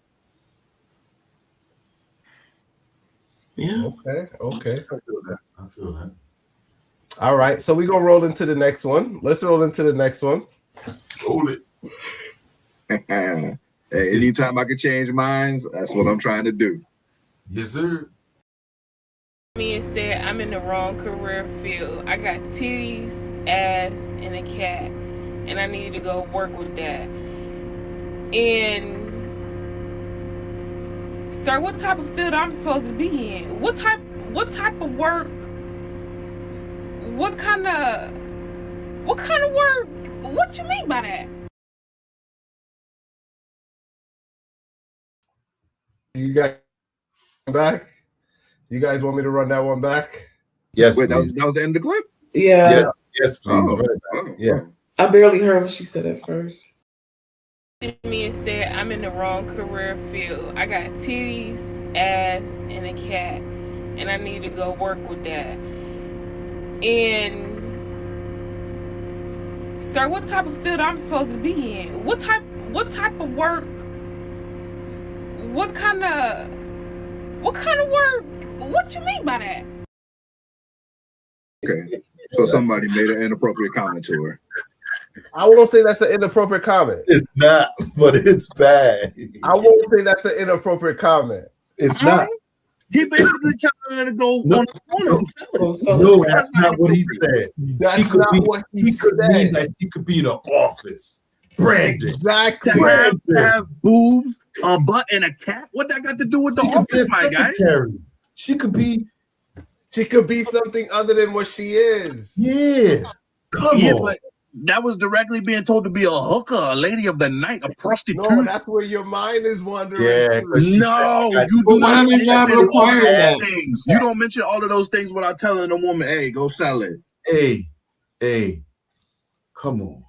Yeah. Okay. I feel that. All right. So we're going to roll into the next one. Let's roll into the next one. Roll it. Hey, anytime I can change minds, that's what I'm trying to do. Yes, sir. Me and said I'm in the wrong career field. I got titties, ass, and a cat, and I need to go work with that. And sir, what type of field I'm supposed to be in? What type of work? What kind of work? What you mean by that? You guys back? You guys want me to run that one back? Yes. Wait, that was the end of the clip? Yeah. Yes, please. Yeah. I barely heard what she said at first. Me and said I'm in the wrong career field. I got titties, ass, and a cat, and I need to go work with that. And sir, what type of field I'm supposed to be in? What type of work? What kind of work? What you mean by that? Okay. So somebody made an inappropriate comment to her. I won't say that's an inappropriate comment. It's not, but it's bad. I won't say that's an inappropriate comment. It's not. He basically telling her to go on the corner. No, that's not what he said. That's not what he could said. mean that she could be in the office. Brandon. Exactly. To have boobs, a butt, and a cat? What that got to do with the office, my guy? She could be something other than what she is. Yeah. Come on. But that was directly being told to be a hooker, a lady of the night, a prostitute. No, that's where your mind is wandering. Yeah, no, you do not mention all of those things. You don't mention all of those things without telling a woman, hey, go sell it. Hey, come on.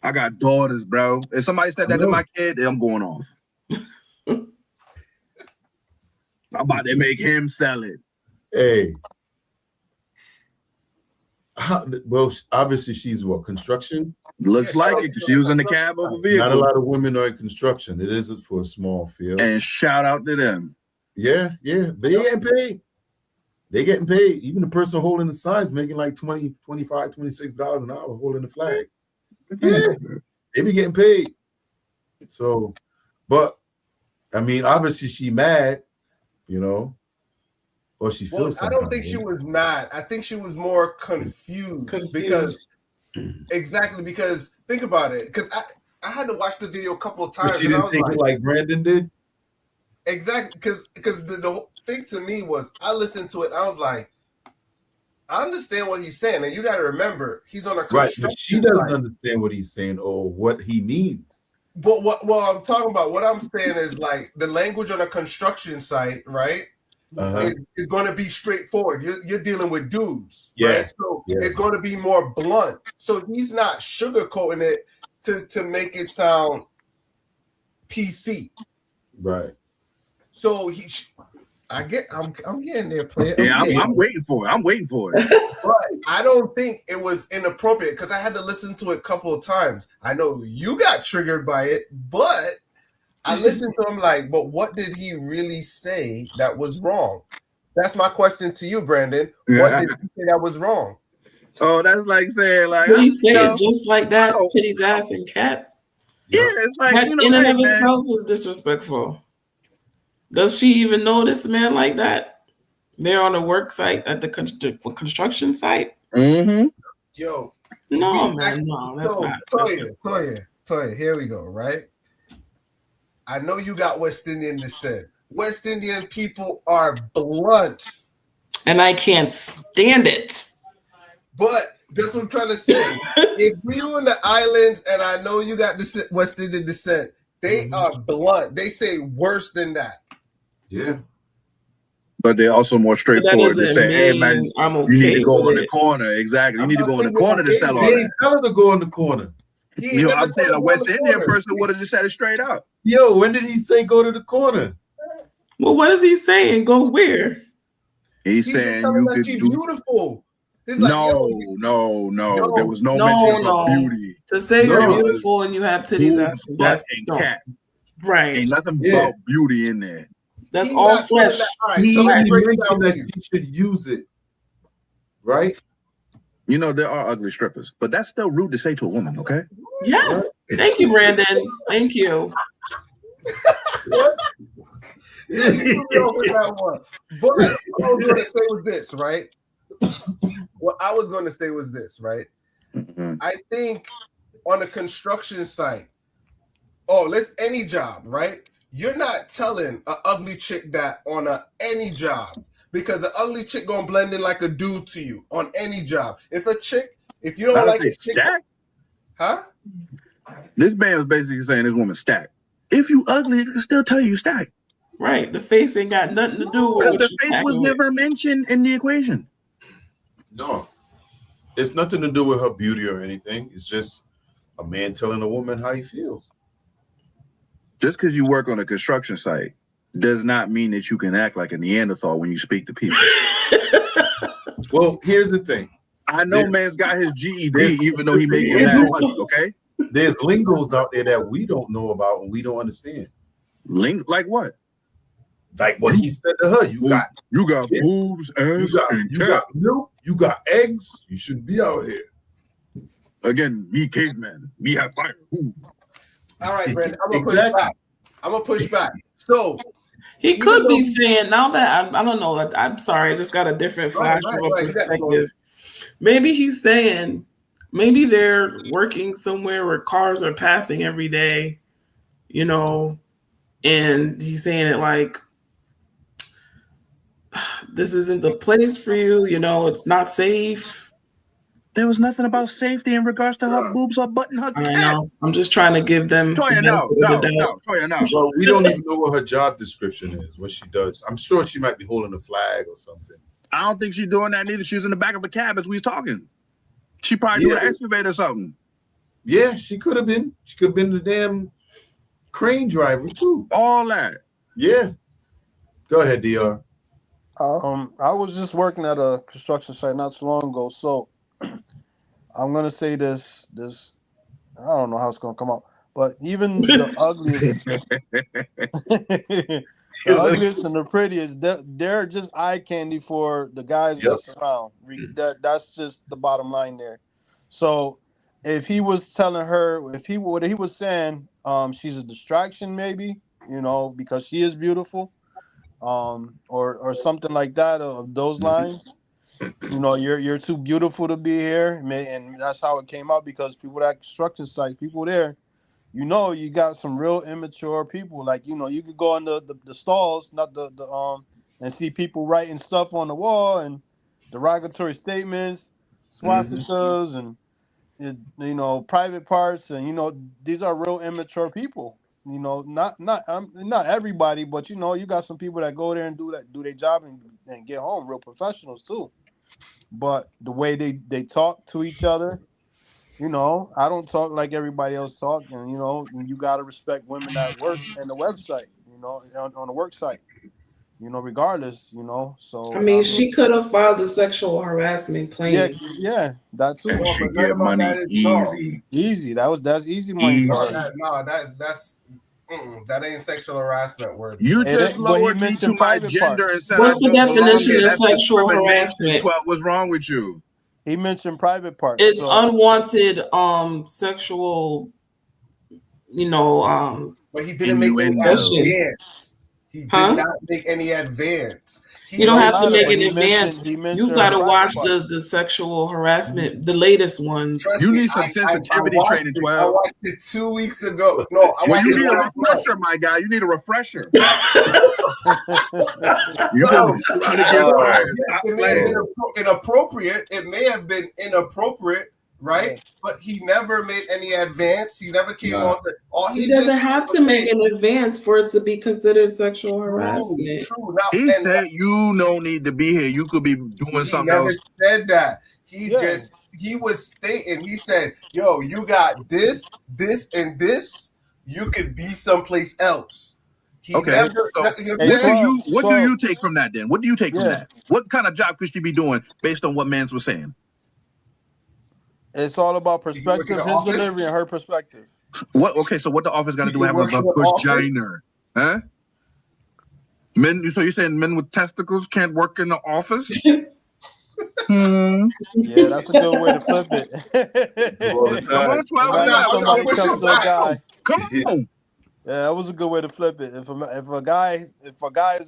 I got daughters, bro. If somebody said that to my kid, I'm going off. I'm about to make him sell it. Hey. Well, obviously she's construction. Looks like it because she was in the cab of a vehicle. Not a lot of women are in construction. It is for a small field. And shout out to them. Yeah. They getting paid. They getting paid. Even the person holding the signs making like $20, $25, $26 an hour holding the flag. Yeah, they be getting paid. So, but I mean, obviously she mad, you know. Or she feels I don't think she was mad. I think she was more confused. Because because think about it. Because I had to watch the video a couple of times. But she didn't think it like Brandon did? Exactly. Because the whole thing to me was I listened to it. I was like, I understand what he's saying. And you got to remember, he's on a construction right, but she doesn't understand what he's saying or what he means. But what I'm talking about, what I'm saying is like the language on a construction site, right? Is going to be straightforward. You're dealing with dudes, right? So it's going to be more blunt. So he's not sugarcoating it to make it sound PC, right? So I'm getting there, player. Yeah, I'm waiting for it. I'm waiting for it. But I don't think it was inappropriate because I had to listen to it a couple of times. I know you got triggered by it, but I listened to him like, but what did he really say that was wrong? That's my question to you, Brandon. What did he say that was wrong? Oh, that's like saying, like, did he say it just like that? Titties, ass, and cat? Yeah, it's like, that in and of itself is disrespectful. Does she even know this man like that? They're on a work site at the construction site. Mm-hmm. Yo. No, man, no, that's not. Toya, here we go, right? I know you got West Indian descent. West Indian people are blunt. And I can't stand it. But that's what I'm trying to say. If you in the islands, and I know you got West Indian descent, they are blunt. They say worse than that. Yeah. But they're also more straightforward to say, "Hey, man, I'm okay you need to go in with the it. corner." Exactly. You need to go in the corner to sell all He ain't that. telling to go in the corner. You know, I'm saying a West Indian person would have just said it straight up. Yo, when did he say go to the corner? Well, what is he saying? Go where? He's saying you could do. Beautiful. Like, no. There was no mention of beauty. To say you're beautiful and you have titties out, butt, and cat. Right. Ain't nothing about beauty in there. That's all flesh. He mentioned that you should use it, right? You know, there are ugly strippers, but that's still rude to say to a woman, okay? Yes. Thank you, Brandon. Thank you. But what I was going to say was this, right? What I was going to say was this, right? I think on a construction site, let's any job, right? You're not telling an ugly chick that on any job, because an ugly chick gonna blend in like a dude to you on any job. If you don't like a chick, huh? This man was basically saying this woman stacked. If you ugly, it can still tell you stacked. Right. The face ain't got nothing to do with it. Because the face was never mentioned in the equation. No. It's nothing to do with her beauty or anything. It's just a man telling a woman how he feels. Just because you work on a construction site does not mean that you can act like a Neanderthal when you speak to people. Well, here's the thing. I know man's got his GED even though he making mad money, okay? There's lingos out there that we don't know about and we don't understand. Like what? Like what he said to her. You got boobs, ass, you got milk, you got eggs. You shouldn't be out here. Again, me caveman, me have fire. Ooh. All right, Brandon, I'm gonna push back. So he could be saying, now that I don't know, I'm sorry, I just got a different flash of a perspective. Maybe he's saying, maybe they're working somewhere where cars are passing every day, you know, and he's saying it like, this isn't the place for you, you know, it's not safe. There was nothing about safety in regards to her boobs or button her cat. I know. I'm just trying to give them. Toya, no. Well, we don't even know what her job description is, what she does. I'm sure she might be holding a flag or something. I don't think she's doing that neither. She was in the back of the cab as we was talking. She probably doing an excavator or something. Yeah, she could have been. She could have been the damn crane driver too. All that. Yeah. Go ahead, DR. I was just working at a construction site not too long ago, so I'm gonna say this. I don't know how it's gonna come out, but even the ugliest, the ugliest and the prettiest, they're just eye candy for the guys that's around. That's just the bottom line there. So if he was telling her, what he was saying, she's a distraction, maybe, you know, because she is beautiful, or something like that of those lines. You know, you're too beautiful to be here, and that's how it came out, because people at construction sites, people there, you know, you got some real immature people. Like, you know, you could go in the stalls, not the and see people writing stuff on the wall and derogatory statements, swastikas, and you know, private parts, and you know, these are real immature people. You know, not everybody, but you know, you got some people that go there and do their job and get home, real professionals too. But the way they talk to each other, you know, I don't talk like everybody else talk, and you know, you got to respect women that work in the website, you know, on the work site, you know, regardless, you know. So I mean, she could have filed a sexual harassment claim. Yeah, that too. And she get money easy. That's easy money. No, that ain't sexual harassment word. You just lowered me to my gender and said, what's the definition of sexual harassment? What's wrong with you? He mentioned private parts. It's unwanted sexual, you know, but he didn't make any advance. He did not make any advance. You don't have to make but an advance. he mentioned You've got to her watch private the sexual harassment, the latest ones. Trust You me, need some sensitivity training, I 12. watched it 2 weeks ago. No, I Well, watched you it need a last month. refresher, my guy. You need a refresher. No, Stop it may have playing. been inappropriate. It may have been inappropriate, right? Yeah. But he never made any advance. He never came on. All He doesn't have to make an advance for it to be considered sexual harassment. True. Now, He said you don't need to be here. You could be doing something never else. said that. He was stating. He said, "Yo, you got this, this, and this. You could be someplace else." He Okay. never. So what do you take from that then? What do you take from that? What kind of job could she be doing based on what Mans was saying? It's all about perspective, his delivery, and her perspective. What? Okay, so what the office got to do with having a vagina? Huh? Men? So you're saying men with testicles can't work in the office? Yeah, that's a good way to flip it. Come on, 12. Come on. Yeah, that was a good way to flip it. If a guy is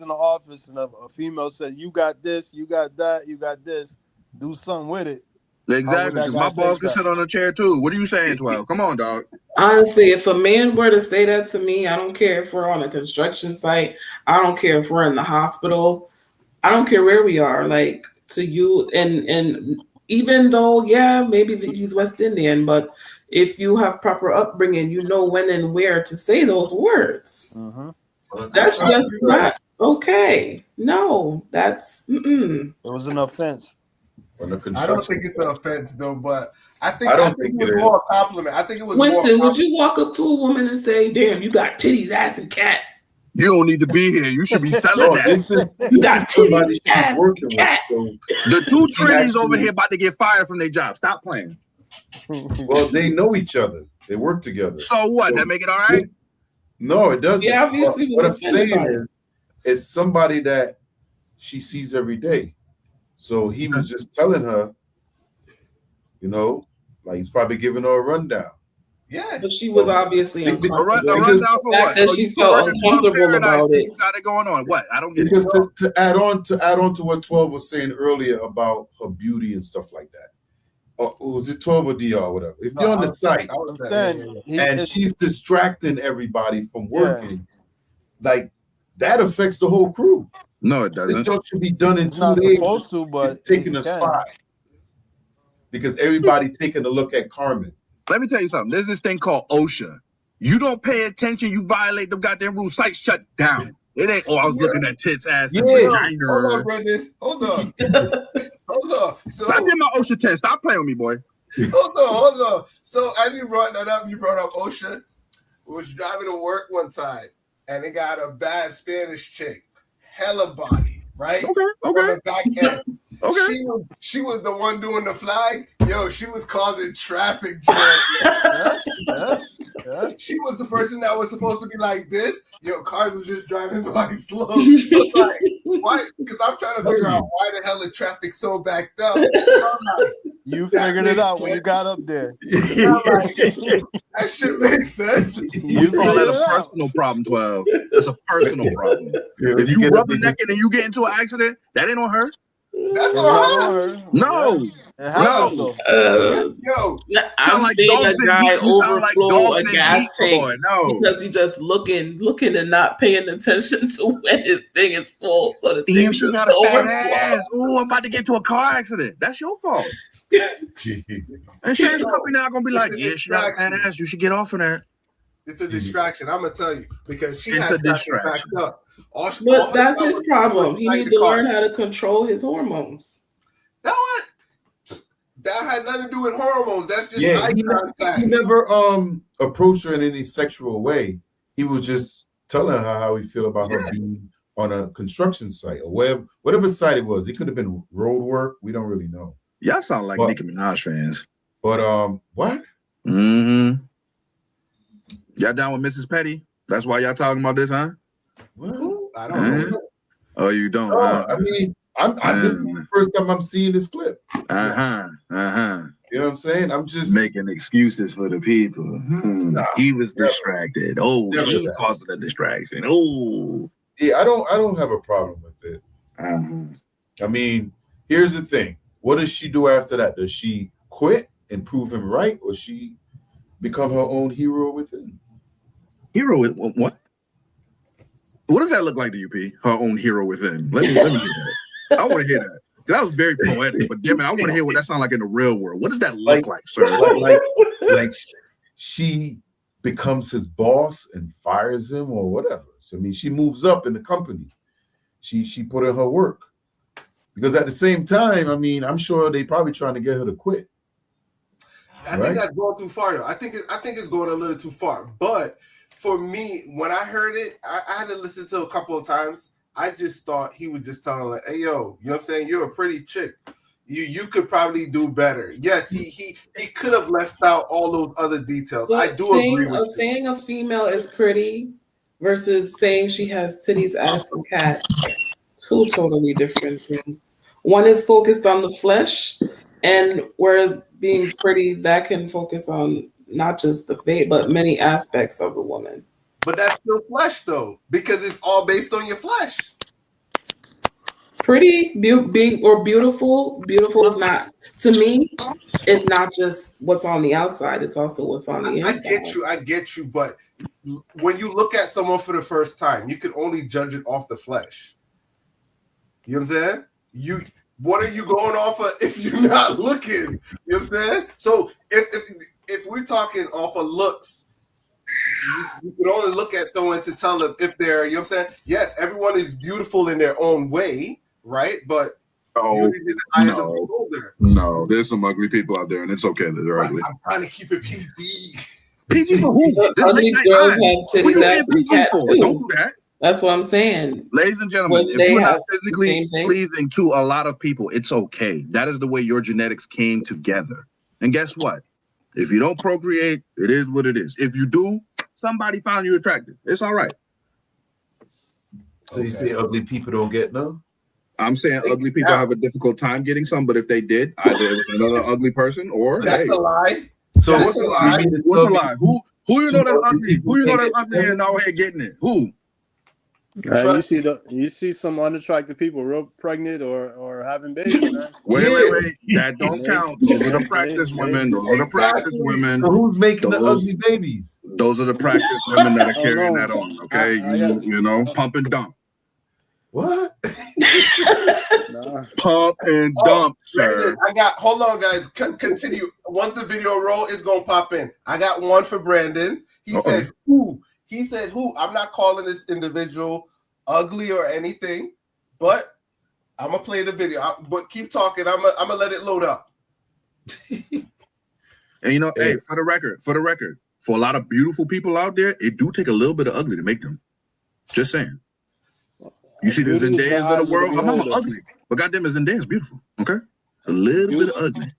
in the office and a female says, "You got this, you got that, you got this," do something with it. Exactly, because my balls can sit on a chair too. What are you saying, 12? Come on, dog. Honestly, if a man were to say that to me, I don't care if we're on a construction site. I don't care if we're in the hospital. I don't care where we are. Like, to you, and even though, yeah, maybe he's West Indian, but if you have proper upbringing, you know when and where to say those words. That's just not okay. No, that's it was an offense. I don't think it's an offense though, but I think it was it more a compliment. I think it was Winston, more. would you walk up to a woman and say, "Damn, you got titties, ass, and cat"? You don't need to be here. You should be selling that. You got titties, ass, and cat. The two trainees over here about to get fired from their job. Stop playing. Well, they know each other. They work together. So what? That make it all right? No, it doesn't. Yeah, obviously. What I'm saying is, it's somebody that she sees every day. So he was just telling her, like he's probably giving her a rundown. Yeah, but she was obviously uncomfortable. A rundown for what? That she felt uncomfortable about it. Got it going on. What? I don't get because it. to add on to what 12 was saying earlier about her beauty and stuff like that. Or was it 12 or DR or whatever? If you're on the site and she's distracting everybody from working, like that affects the whole crew. No, it doesn't. This job should be done in 2 days. Supposed to, but it's taking us 5 because everybody taking a look at Carmen. Let me tell you something. There's this thing called OSHA. You don't pay attention, you violate the goddamn rules. Site shut down. It ain't. I was looking at tits, ass, and vagina. Hold on, Brendan. Hold on. Hold on. So I did my OSHA test. Stop playing with me, boy. Hold on. So as you brought that up, you brought up OSHA. We was driving to work one time, and they got a bad Spanish chick, hella body, right? Okay. On the back end. Okay. She was the one doing the flag. Yo, she was causing traffic jam. She was the person that was supposed to be like this. Yo, cars was just driving by slow. Like, why? Because I'm trying to figure out why the hell the traffic so backed up. You figured it out when you got up there. That shit makes sense. You call that a personal problem, 12. It's a personal problem. If you rubbernecking and you get into an accident, that ain't on her. That's on her. No. Yo, I'm like seeing a guy overflow a gas tank because he just looking and not paying attention to when his thing is full. So the thing she got a fat ass. Oh, I'm about to get into a car accident. That's your fault. Insurance company now gonna be like, yeah, she got a fat ass. You should get off of that. It's a distraction. I'm gonna tell you because she It's had a distraction. backed up. But that's his problem. He needs to learn how to control his hormones. That had nothing to do with hormones. That's just eye contact. He never approached her in any sexual way. He was just telling her how he feel about her being on a construction site or whatever site it was. It could have been road work. We don't really know. Y'all sound like Nicki Minaj fans. But what? Mm-hmm. Y'all down with Mrs. Petty? That's why y'all talking about this, huh? Well, I don't know. Oh, you don't? I mean, this is the first time I'm seeing this clip. You know what I'm saying? I'm just making excuses for the people. He was distracted. Oh, he's causing a distraction. Oh, yeah. I don't have a problem with it. I mean, here's the thing. What does she do after that? Does she quit and prove him right, or she become her own hero within? Hero with what? What does that look like to you, P? Her own hero within. Let me hear that. I want to hear that. That was very poetic, but damn it, I want to hear what that sounds like in the real world. What does that look like, sir? Like she becomes his boss and fires him or whatever. I mean, she moves up in the company. She put in her work. Because at the same time, I mean, I'm sure they probably trying to get her to quit. I think that's going too far, though. I think it's going a little too far. But for me, when I heard it, I had to listen to it a couple of times. I just thought he was just telling like, "Hey, yo, you know what I'm saying? You're a pretty chick. You could probably do better." Yes, he could have left out all those other details. But I do agree with you. Saying a female is pretty versus saying she has titties, ass, and cat. Two totally different things. One is focused on the flesh, and whereas being pretty, that can focus on not just the face, but many aspects of the woman. But that's still flesh, though, because it's all based on your flesh. Pretty, being or beautiful. Beautiful is not, to me, it's not just what's on the outside, it's also what's on the inside. I get you, but when you look at someone for the first time, you can only judge it off the flesh. You know what I'm saying? What are you going off of if you're not looking? You know what I'm saying? So if we're talking off of looks, you can only look at someone to tell them if they're, you know what I'm saying? Yes, everyone is beautiful in their own way, right? But no, there's some ugly people out there, and it's okay that they're ugly. I'm trying to keep it PG. PG for who? Ugly girls have titties, ass, and cat too. Don't do that. That's what I'm saying. Ladies and gentlemen, if you're not physically pleasing to a lot of people, it's okay. That is the way your genetics came together. And guess what? If you don't procreate, it is what it is. If you do, somebody found you attractive. It's all right. So you say ugly people don't get no? I'm saying ugly people have a difficult time getting some, but if they did, either it was another ugly person or that's a lie. So what's a lie? What's a lie? Who you know that's ugly? Who you know that's ugly and out here getting it? Who? You see some unattractive people real pregnant or having babies. Man. Wait. That don't count. Those are the practice women. Those are the practice women. So who's making the ugly babies? Those are the practice women that are carrying that on. Okay, you know, pump and dump. What? Pump and dump, sir. Hold on, guys. Continue. Once the video roll, it's gonna pop in. I got one for Brandon. He said who? He said who? I'm not calling this individual ugly or anything, but I'm gonna play the video. But keep talking. I'm gonna let it load up. And you know, hey, for the record, for a lot of beautiful people out there, it do take a little bit of ugly to make them. Just saying. You see the Zendayas of the world? Her mama ugly, but goddamn, Zendaya's beautiful. Okay, a little bit of ugly.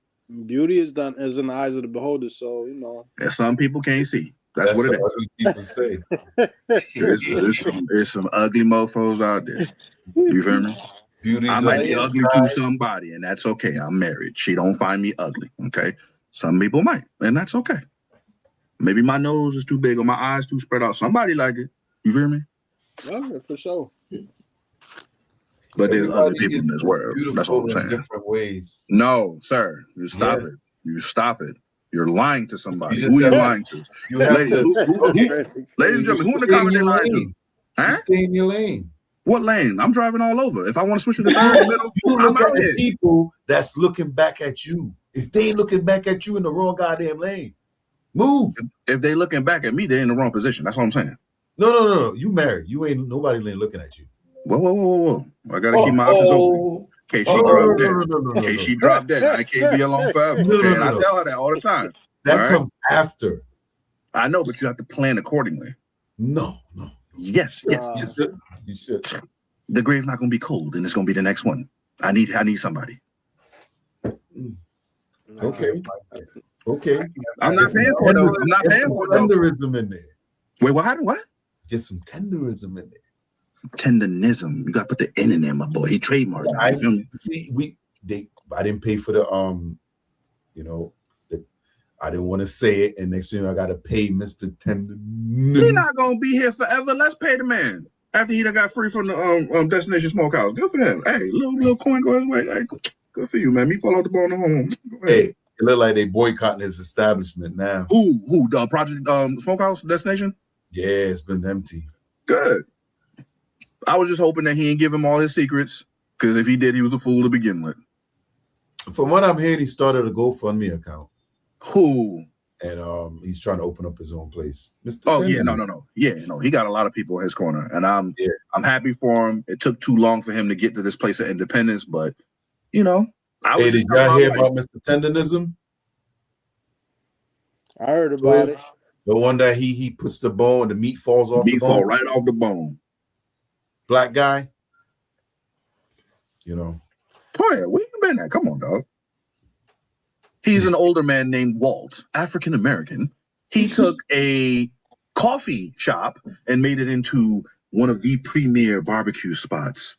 Beauty is in the eyes of the beholder. So you know. And some people can't see. That's what it is. People say. There's some ugly mofos out there. You feel me? I might be ugly to somebody, and that's okay. I'm married. She don't find me ugly. Okay. Some people might, and that's okay. Maybe my nose is too big or my eyes too spread out. Somebody like it. You feel me? Yeah, for sure. But there's other people in this world. That's what I'm saying. Different ways. No, sir. You stop it. You stop it. You're lying to somebody. Who are you lying to? Ladies and gentlemen, who in the comments are lying to? Huh? Stay in your lane. What lane? I'm driving all over. If I want to switch to the third middle, you look at the people that's looking back at you. If they ain't looking back at you in the wrong goddamn lane, move. If they looking back at me, they're in the wrong position. That's what I'm saying. No. You married. You ain't nobody looking at you. Whoa. I gotta keep my options open. In case she dropped dead. In case she dropped dead. I can't be alone forever. Okay? And I tell her that all the time. That comes after. I know, but you have to plan accordingly. No. Yes. You should. The grave's not gonna be cold, and it's gonna be the next one. I need somebody. Okay. I'm not paying for it though. I'm not paying for it though. Tenderism in there. Wait, what? Get some tenderism in there. Tenderism. You got to put the N in there, my boy. He trademarked. I didn't pay for the I didn't want to say it, and next thing I got to pay Mr. Tender. He's not gonna be here forever. Let's pay the man. After he done got free from the Destination Smokehouse. Good for him. Hey, little coin go his way. Hey, good for you, man. Me fall out the ball in the home. Hey, it look like they boycotting his establishment now. Who? The Project Smokehouse Destination? Yeah, it's been empty. Good. I was just hoping that he didn't give him all his secrets, because if he did, he was a fool to begin with. From what I'm hearing, he started a GoFundMe account. Who? And he's trying to open up his own place. Mr. Oh, yeah, no. Yeah, no, he got a lot of people in his corner, and I'm happy for him. It took too long for him to get to this place of independence, but, you know. Did y'all hear about Mr. Tendonism? I heard about it. The one that he puts the bone, the meat falls off the bone. Fall right off the bone. Black guy. You know. Toya, where you been at? Come on, dog. He's an older man named Walt, African American. He took a coffee shop and made it into one of the premier barbecue spots.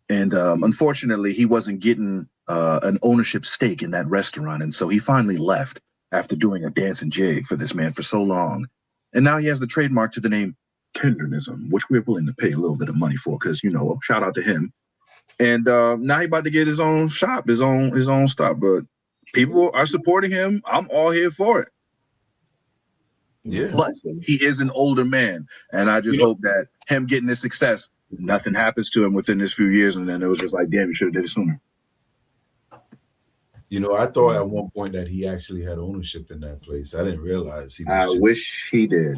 And unfortunately, he wasn't getting an ownership stake in that restaurant. And so he finally left after doing a dance and jig for this man for so long. And now he has the trademark to the name Tendonism, which we're willing to pay a little bit of money for because, you know, shout out to him. And now he's about to get his own shop, his own stuff. But people are supporting him. I'm all here for it. Yeah. But he is an older man. And I just hope that him getting this success, nothing happens to him within this few years. And then it was just like, damn, you should have did it sooner. You know, I thought at one point that he actually had ownership in that place. I didn't realize he was. I wish he did.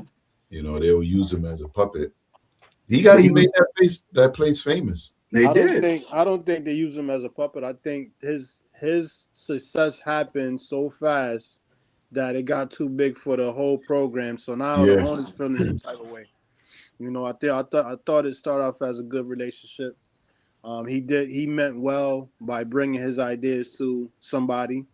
You know, they would use him as a puppet. He made that place famous. I don't think they use him as a puppet. I think his success happened so fast that it got too big for the whole program. So now the owners feeling some type of way. You know, I thought it started off as a good relationship. He meant well by bringing his ideas to somebody.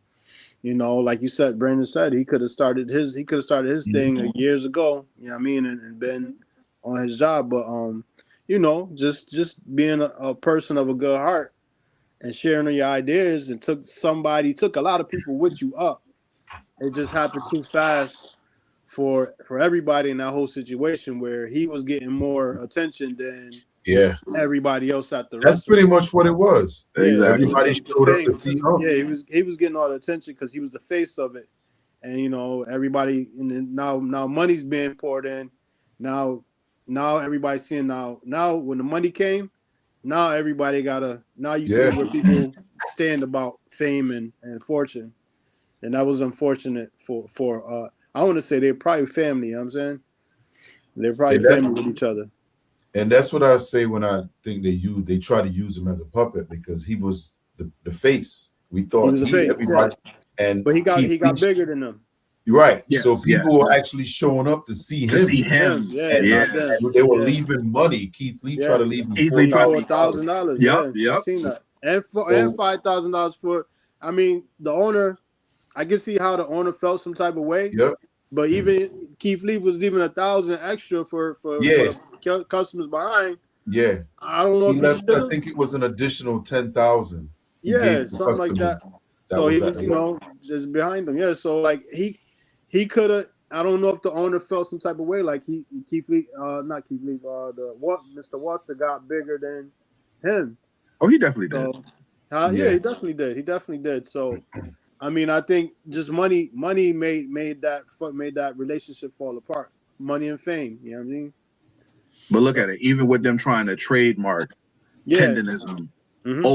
You know, like you said, Brandon said, he could have started his thing years ago. You know what I mean, and been on his job. But you know, just being a person of a good heart and sharing your ideas, and took a lot of people with you up. It just happened too fast for everybody in that whole situation, where he was getting more attention than everybody else at the restaurant. That's pretty much what it was. Exactly. Everybody showed up to see him. Yeah, he was getting all the attention because he was the face of it. And you know, everybody, and then now money's being poured in. Now everybody's seeing now when the money came, now everybody you see where people stand about fame and fortune. And that was unfortunate for I want to say they're probably family, you know what I'm saying? They're probably family with each other. And that's what I say when I think they try to use him as a puppet, because he was the face. We thought he was the face, everybody, but he got bigger than them. Right. Yes, so people were actually showing up to see him. And they were leaving money. Keith Lee tried to leave him $1,000. Yep. I've seen that. And $5,000 for. I mean, the owner. I can see how the owner felt some type of way. Yep. But even Keith Lee was leaving $1,000 extra for customers behind. Yeah. I don't know. He left. I think it was an additional 10,000. Yeah, something like that. So he was, you know, just behind them. Yeah. So like he could have. I don't know if the owner felt some type of way. Like Keith Lee, not Keith Lee. Mr. Walter got bigger than him. Oh, he definitely did. So, he definitely did. He definitely did. So. I mean, I think just money made that relationship fall apart. Money and fame, you know what I mean? But look at it. Even with them trying to trademark Tendonism,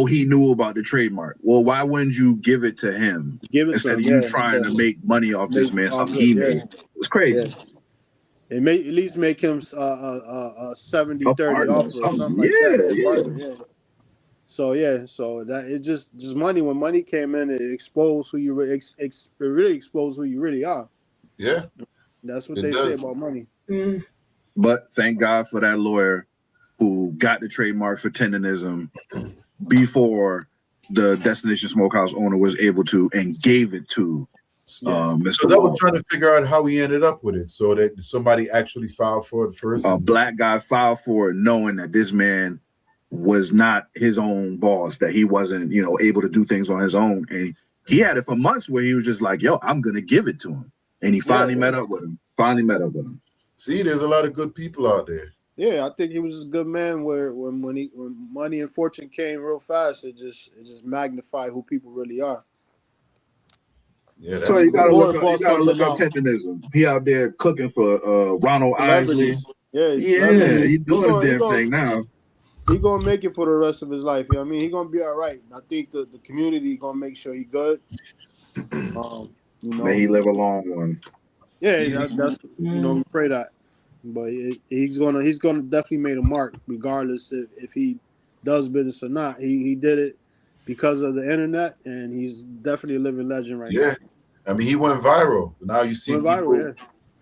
he knew about the trademark. Well, why wouldn't you give it to him instead of you trying to make money off this man? Something he made. It's crazy. Yeah. It may at least make him a 70-30 offer or something like that. Yeah. So that it just money. When money came in, it exposed who you really exposed who you really are. Yeah, that's what they say about money. But thank God for that lawyer who got the trademark for Tendonism before the Destination Smokehouse owner was able to, and gave it to Mr. So I was trying to figure out how he ended up with it. So that somebody actually filed for it first. A black guy filed for it, knowing that this man was not his own boss, that he wasn't, you know, able to do things on his own. And he had it for months where he was just like, yo, I'm going to give it to him. And he finally met up with him. See, there's a lot of good people out there. Yeah, I think he was a good man. When money and fortune came real fast, it just magnified who people really are. Yeah, that's So you cool. gotta look up Capitalism. He out there cooking for Ronald Isley. Celebrities. Yeah, he's Yeah, celebrity. he doing the damn thing now. He gonna make it for the rest of his life. You know what I mean? He gonna be all right. I think the community gonna make sure he good. You know, May he live a long one. yeah, that's we pray that. But he's gonna definitely made a mark, regardless if he does business or not. He did it because of the internet, and he's definitely a living legend right now. Yeah, I mean, he went viral. Now you see Went people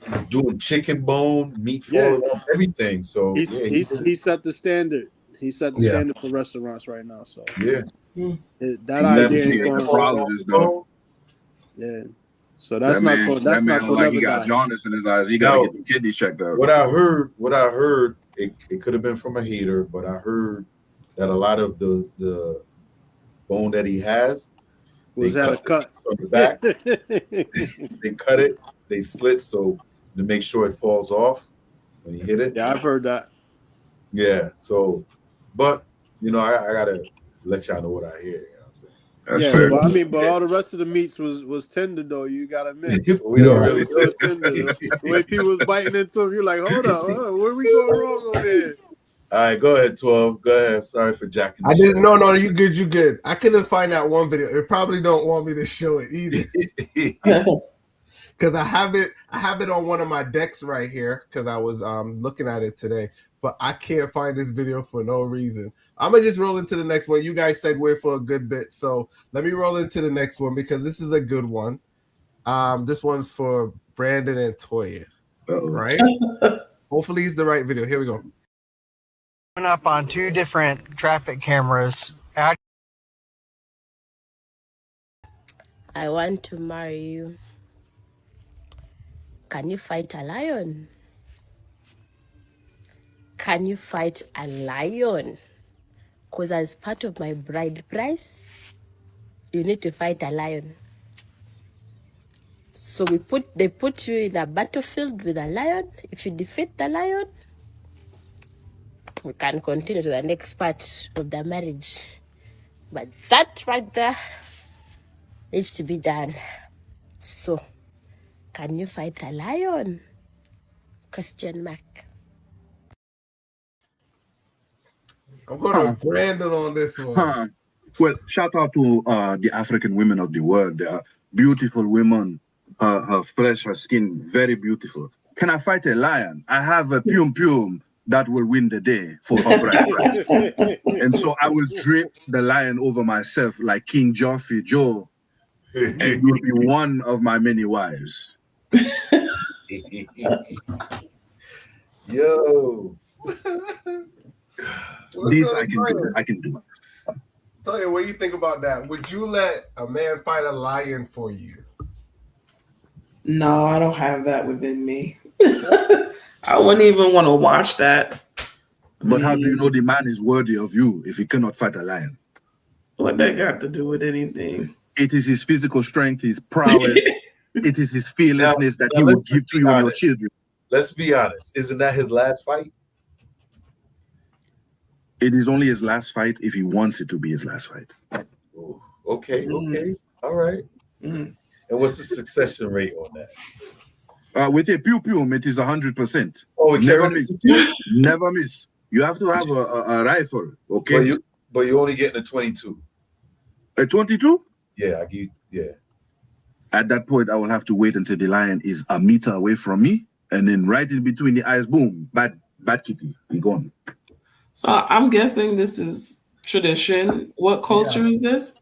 viral, doing chicken bone, meat falling off, everything. So he set the standard. He set the standard for restaurants right now. So that idea ain't going. Yeah. So that's not going. That's not going. Like he got jaundice in his eyes. He got to get the kidneys checked out. What I heard, it could have been from a hater, but I heard that a lot of the bone that he has was had a cut from the back. They cut it, they slit so to make sure it falls off when you hit it. Yeah, I've heard that. Yeah. So, but I gotta let y'all know what I hear. That's fair. But all the rest of the meats was tender though. You gotta admit, we don't really tender. The way people was biting into them, you're like, hold up, where we going wrong over there? All right, go ahead, 12. Go ahead. Sorry for jacking. I didn't. No, you good. You good. I couldn't find that one video. It probably don't want me to show it either, because I have it on one of my decks right here. Because I was looking at it today, but I can't find this video for no reason. I'm gonna just roll into the next one. You guys segue for a good bit, so let me roll into the next one because this is a good one. This one's for Brandon and Toya, right? Hopefully, it's the right video. Here we go. Up on two different traffic cameras. I want to marry you. Can you fight a lion? Can you fight a lion? Because as part of my bride price, you need to fight a lion. So they put you in a battlefield with a lion. If you defeat the lion, we can continue to the next part of the marriage. But that right there needs to be done. So, can you fight a lion? Question mark. I'm going to Brandon on this one. Well, shout out to the African women of the world. They are beautiful women. Her flesh, her skin, very beautiful. Can I fight a lion? I have a pum that will win the day for her bride price. And so I will drape the lion over myself like King Joffrey Joe, and you'll be one of my many wives. Yo. This I can do. Tell you, what do you think about that? Would you let a man fight a lion for you? No, I don't have that within me. I wouldn't even want to watch that. But how do you know the man is worthy of you if he cannot fight a lion? What that got to do with anything? It is his physical strength, his prowess. It is his fearlessness that he will give to you and your children. Let's be honest. Isn't that his last fight? It is only his last fight if he wants it to be his last fight. Oh, okay. All right. And what's the succession rate on that? With a pum, it is 100%. Oh, never miss. Never miss. You have to have a rifle, okay? But you're only getting a 22. A 22? Yeah, I give. Yeah. At that point, I will have to wait until the lion is a meter away from me, and then right in between the eyes, boom, bad kitty, he gone. So I'm guessing this is tradition. What culture is this?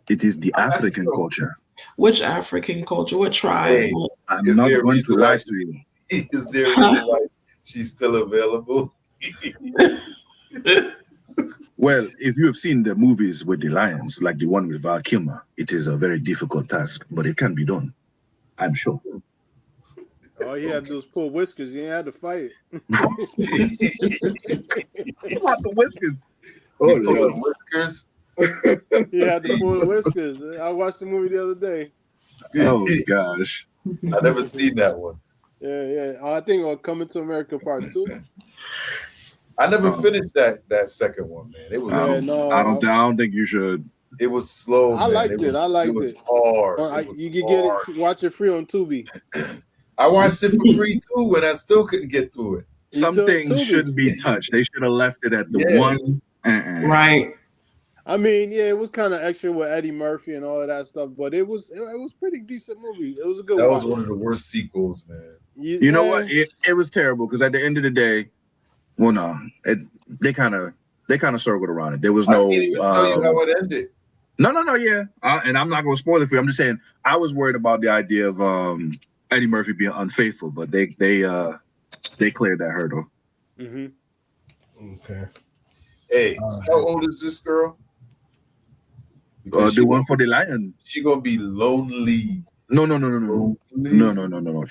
It is the African culture. Which African culture? What tribe? Hey, I'm not going to lie to you. Is there a reason why she's still available? Well, if you have seen the movies with the lions, like the one with Val Kilmer, it is a very difficult task, but it can be done. I'm sure. All he had to do was pull whiskers. He ain't had to fight. What the whiskers? Oh, Lord. Whiskers. He had to pull the whiskers. I watched the movie the other day. Oh gosh, I never seen that one. Yeah. I think Coming to America Part 2. I never finished that second one, man. It was. I don't think you should. It was slow. I liked it. It was hard. You could get it. Watch it free on Tubi. I watched it for free too, and I still couldn't get through it. Some things shouldn't be touched. They should have left it at the one. Right. I mean, yeah, it was kind of extra with Eddie Murphy and all of that stuff, but it was pretty decent movie. It was a good one. That was one of the worst sequels, man. You know what? It was terrible because at the end of the day, well, no, they kind of circled around it. There was no. I can't even tell you how it ended. No, yeah, and I'm not going to spoil it for you. I'm just saying I was worried about the idea of Eddie Murphy being unfaithful, but they cleared that hurdle. Mm-hmm. Okay. Hey, how old is this girl? The one for the lion. She gonna be lonely. No.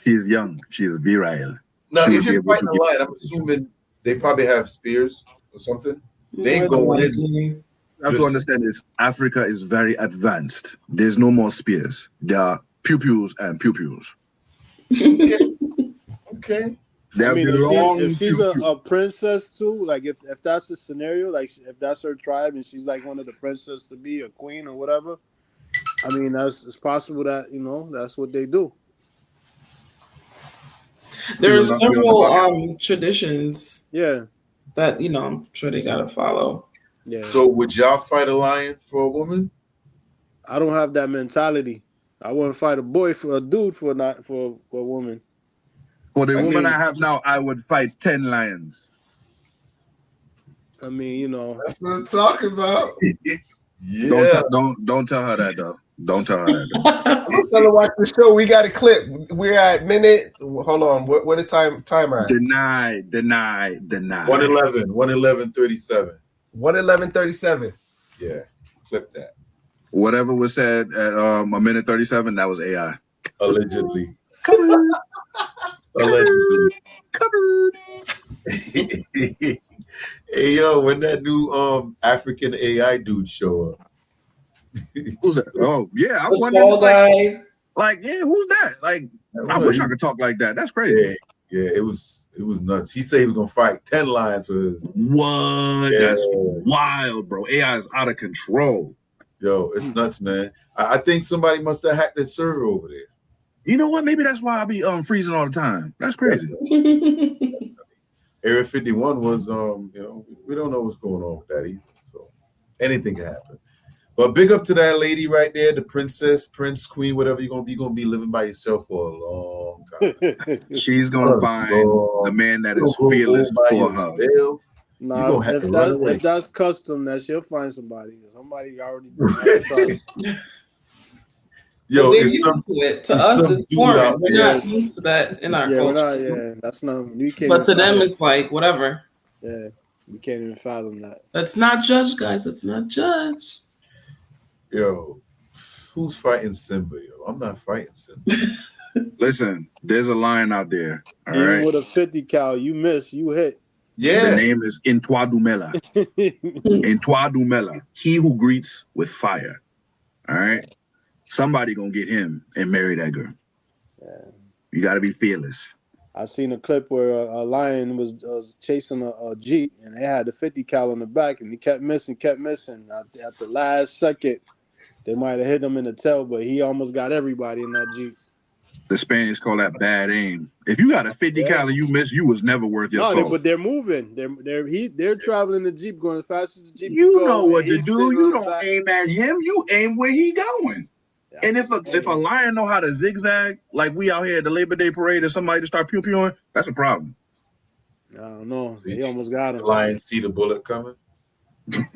She is young. She is virile. Now, if you're fighting a lion, I'm assuming they probably have spears or something. They ain't going in. You have to understand this. Africa is very advanced. There's no more spears. There are pew-pews and pew-pews. Okay. I mean, if she's a princess too, like if that's the scenario, like if that's her tribe and she's like one of the princesses to be a queen or whatever, I mean, it's possible that, that's what they do. There are several traditions. Yeah. That, I'm sure they gotta follow. Yeah. So would y'all fight a lion for a woman? I don't have that mentality. I wouldn't fight a dude for a woman. For the woman I have now, I would fight 10 lions. I mean, That's what I'm talking about. Yeah. Don't tell her that though. Don't tell her that. I'm tell her watch the show. We got a clip. We're at minute. Hold on. What the timer? Deny. 1:11:37. 1:11:37. Yeah, clip that. Whatever was said at a minute 37, that was AI. Allegedly. Allegedly. Covered. Hey yo, when that new African AI dude show up? Who's that? Oh yeah, I The wonder. tall guy. Like, yeah, who's that? Like, I wish I could talk like that. That's crazy. Yeah, it was nuts. He said he was gonna fight 10 lions for his. What? Yeah. That's wild, bro. AI is out of control. Yo, it's nuts, man. I think somebody must have hacked that server over there. You know what? Maybe that's why I be freezing all the time. That's crazy. Area 51 was we don't know what's going on with that either. So anything can happen. But big up to that lady right there, the princess, prince, queen, whatever you're gonna be living by yourself for a long time. She's gonna find a man that is fearless for her. Nah, if that's custom, that she'll find somebody. Somebody already doing that. Yo, they're used to it. To us, it's foreign. We're not used to that in our culture. That's not. But to them, it's like whatever. Yeah, we can't even fathom that. Let's not judge, guys. Let's not judge. Yo, who's fighting Simba? Yo, I'm not fighting Simba. Listen, there's a lion out there. All Even right. with a 50 cal, you miss, you hit. Yeah. The name is Intwa Dumela. Intwa Dumela. He who greets with fire. All right. Somebody gonna get him and marry that girl. Yeah. You gotta be fearless. I seen a clip where a lion was chasing a Jeep and they had the 50 cal on the back and he kept missing. At the last second, they might have hit him in the tail, but he almost got everybody in that Jeep. The Spaniards call that bad aim. If you got a 50 cal and you miss, you was never worth your soul. But they're moving. They're traveling the Jeep, going as fast as the Jeep. You know what to do. You don't aim at him. You aim where he going. Yeah. And if a lion know how to zigzag, like we out here at the Labor Day parade, and somebody to start pew-pewing, that's a problem. I don't know. He almost got him. The lion see the bullet coming. I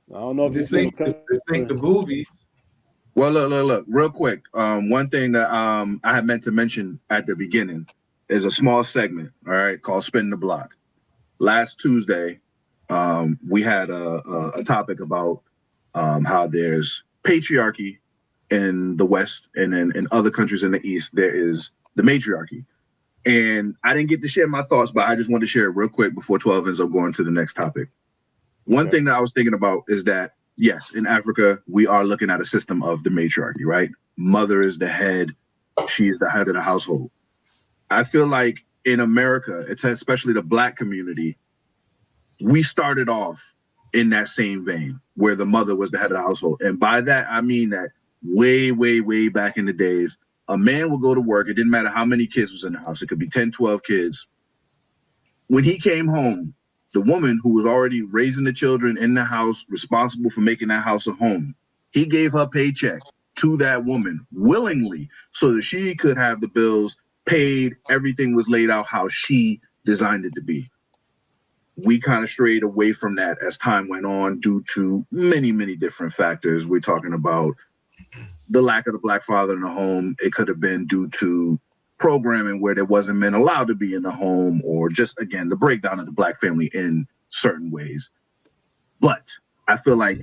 don't know if this ain't the movies. Well, look, real quick. One thing that I had meant to mention at the beginning is a small segment, all right, called Spin the Block. Last Tuesday, we had a topic about how there's patriarchy in the West, and then in other countries in the East, there is the matriarchy. And I didn't get to share my thoughts, but I just wanted to share it real quick before 12 ends up going to the next topic. One thing that I was thinking about is that, yes, in Africa, we are looking at a system of the matriarchy, right? Mother is the head. She is the head of the household. I feel like in America, it's especially the Black community, we started off in that same vein where the mother was the head of the household. And by that, I mean that way, way, way back in the days, a man would go to work. It didn't matter how many kids was in the house. It could be 10, 12 kids. When he came home, the woman who was already raising the children in the house, responsible for making that house a home, he gave her paycheck to that woman willingly so that she could have the bills paid. Everything was laid out how she designed it to be. We kind of strayed away from that as time went on due to many, many different factors. We're talking about the lack of the black father in the home. It could have been due to programming where there wasn't men allowed to be in the home, or just, again, the breakdown of the black family in certain ways. But I feel like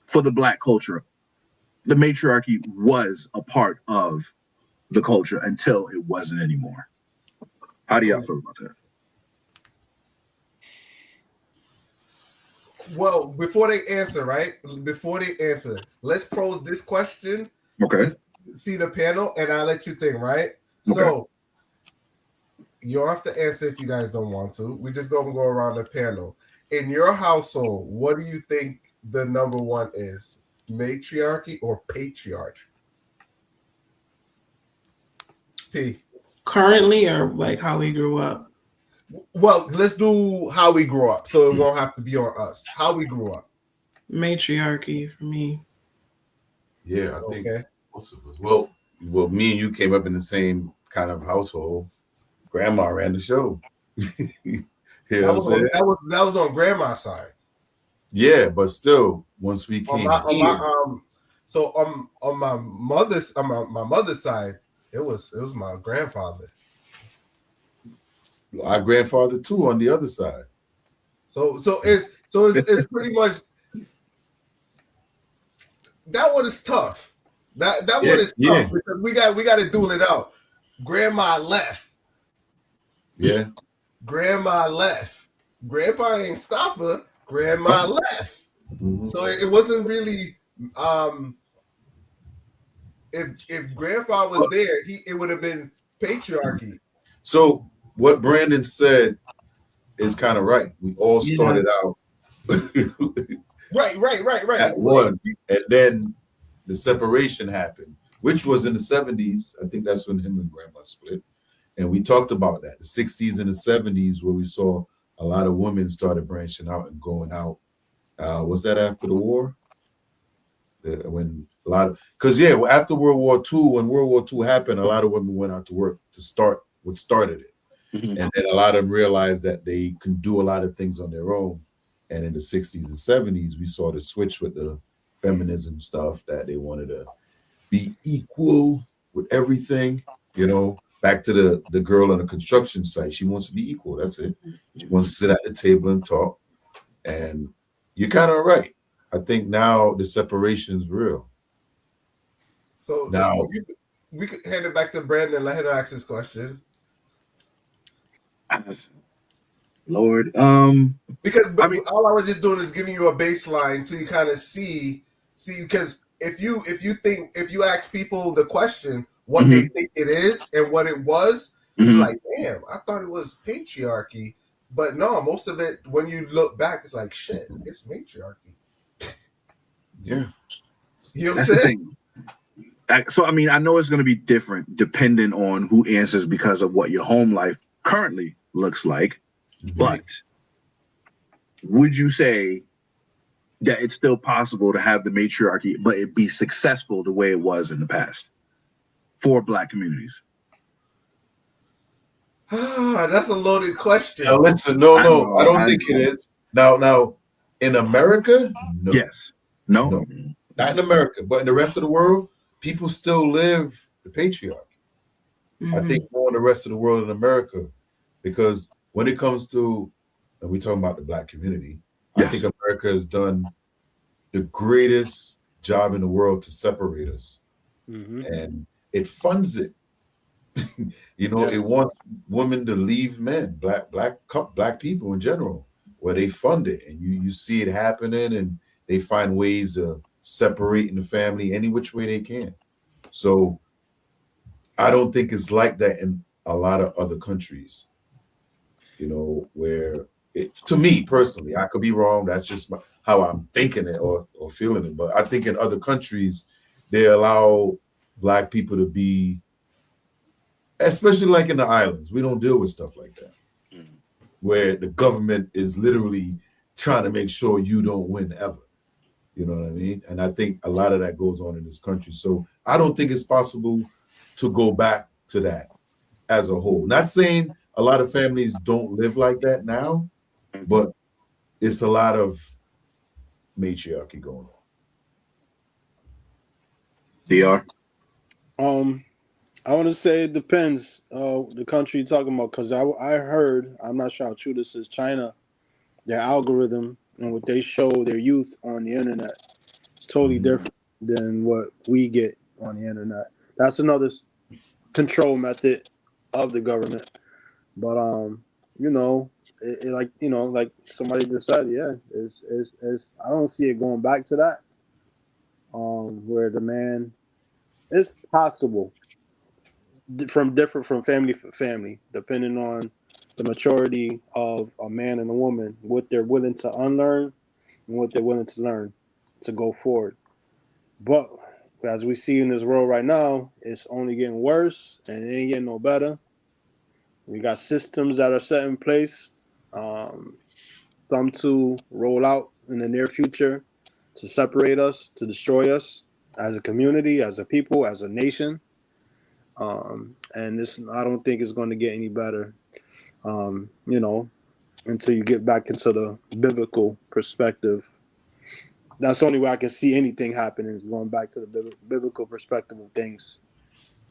for the black culture, the matriarchy was a part of the culture until it wasn't anymore. How do y'all feel about that? Well, before they answer, let's pose this question to see the panel, and I'll let you think, right? Okay. So you don't have to answer if you guys don't want to. We're just going to go around the panel. In your household, what do you think the number one is? Matriarchy or patriarchy? P. Currently, or like how we grew up? Well, let's do how we grew up, so it won't have to be on us. How we grew up. Matriarchy for me. Yeah, I think most of us. Well, me and you came up in the same kind of household. Grandma ran the show. That was on grandma's side. Yeah, but still, once we came on my mother's side, it was my grandfather. Our grandfather too on the other side. So it's pretty much that one is tough. That one is tough because we got to duel it out. Grandma left. Yeah. Grandma left. Grandpa ain't stop her. Grandma left. Mm-hmm. So it wasn't really if grandpa was there, it would have been patriarchy. So what Brandon said is kind of right. We all started out right. at one, and then the separation happened, which was in the 70s. I think that's when him and grandma split. And we talked about that, the 60s and the 70s, where we saw a lot of women started branching out and going out. Was that after the war? After World War II, when World War II happened, a lot of women went out to work to start what started it. Mm-hmm. And then a lot of them realized that they can do a lot of things on their own. And in the 60s and 70s, we saw the switch with the feminism stuff, that they wanted to be equal with everything, back to the girl on the construction site. She wants to be equal. That's it. She wants to sit at the table and talk. And you're kind of right. I think now the separation is real. So now we could hand it back to Brandon and let him ask his question. Lord, because all I was just doing is giving you a baseline so you kind of see because if you ask people the question what they think it is and what it was, you're like, damn, I thought it was patriarchy, but no, most of it when you look back, it's like shit, it's matriarchy. Yeah, you know what I'm saying? So I mean, I know it's going to be different depending on who answers because of what your home life currently looks like. But would you say that it's still possible to have the matriarchy, but it be successful the way it was in the past for Black communities? That's a loaded question. Now listen, no, I don't think it is. Now, in America, no. Yes, no, not in America, but in the rest of the world, people still live the patriarchy. I think more in the rest of the world than America, because when it comes to, and we're talking about the Black community, I think America has done the greatest job in the world to separate us, and it funds it. It wants women to leave men, black people in general, where they fund it, and you see it happening, and they find ways of separating the family any which way they can. So I don't think it's like that in a lot of other countries, where to me personally, I could be wrong. That's just how I'm thinking it or feeling it. But I think in other countries, they allow Black people to be, especially like in the islands, we don't deal with stuff like that, where the government is literally trying to make sure you don't win ever. You know what I mean? And I think a lot of that goes on in this country. So I don't think it's possible to go back to that as a whole. Not saying a lot of families don't live like that now, but it's a lot of matriarchy going on. DR? I want to say it depends the country you're talking about, because I heard, I'm not sure how true this is, China, their algorithm and what they show their youth on the internet is totally different than what we get on the internet. That's another control method of the government. But like somebody just said, it's I don't see it going back to that. Where the man, it's possible from family to family, depending on the maturity of a man and a woman, what they're willing to unlearn and what they're willing to learn to go forward. But as we see in this world right now, it's only getting worse and it ain't getting no better. We got systems that are set in place, some to roll out in the near future to separate us, to destroy us as a community, as a people, as a nation. And this, I don't think it's going to get any better, until you get back into the biblical perspective. That's the only way I can see anything happening, is going back to the biblical perspective of things.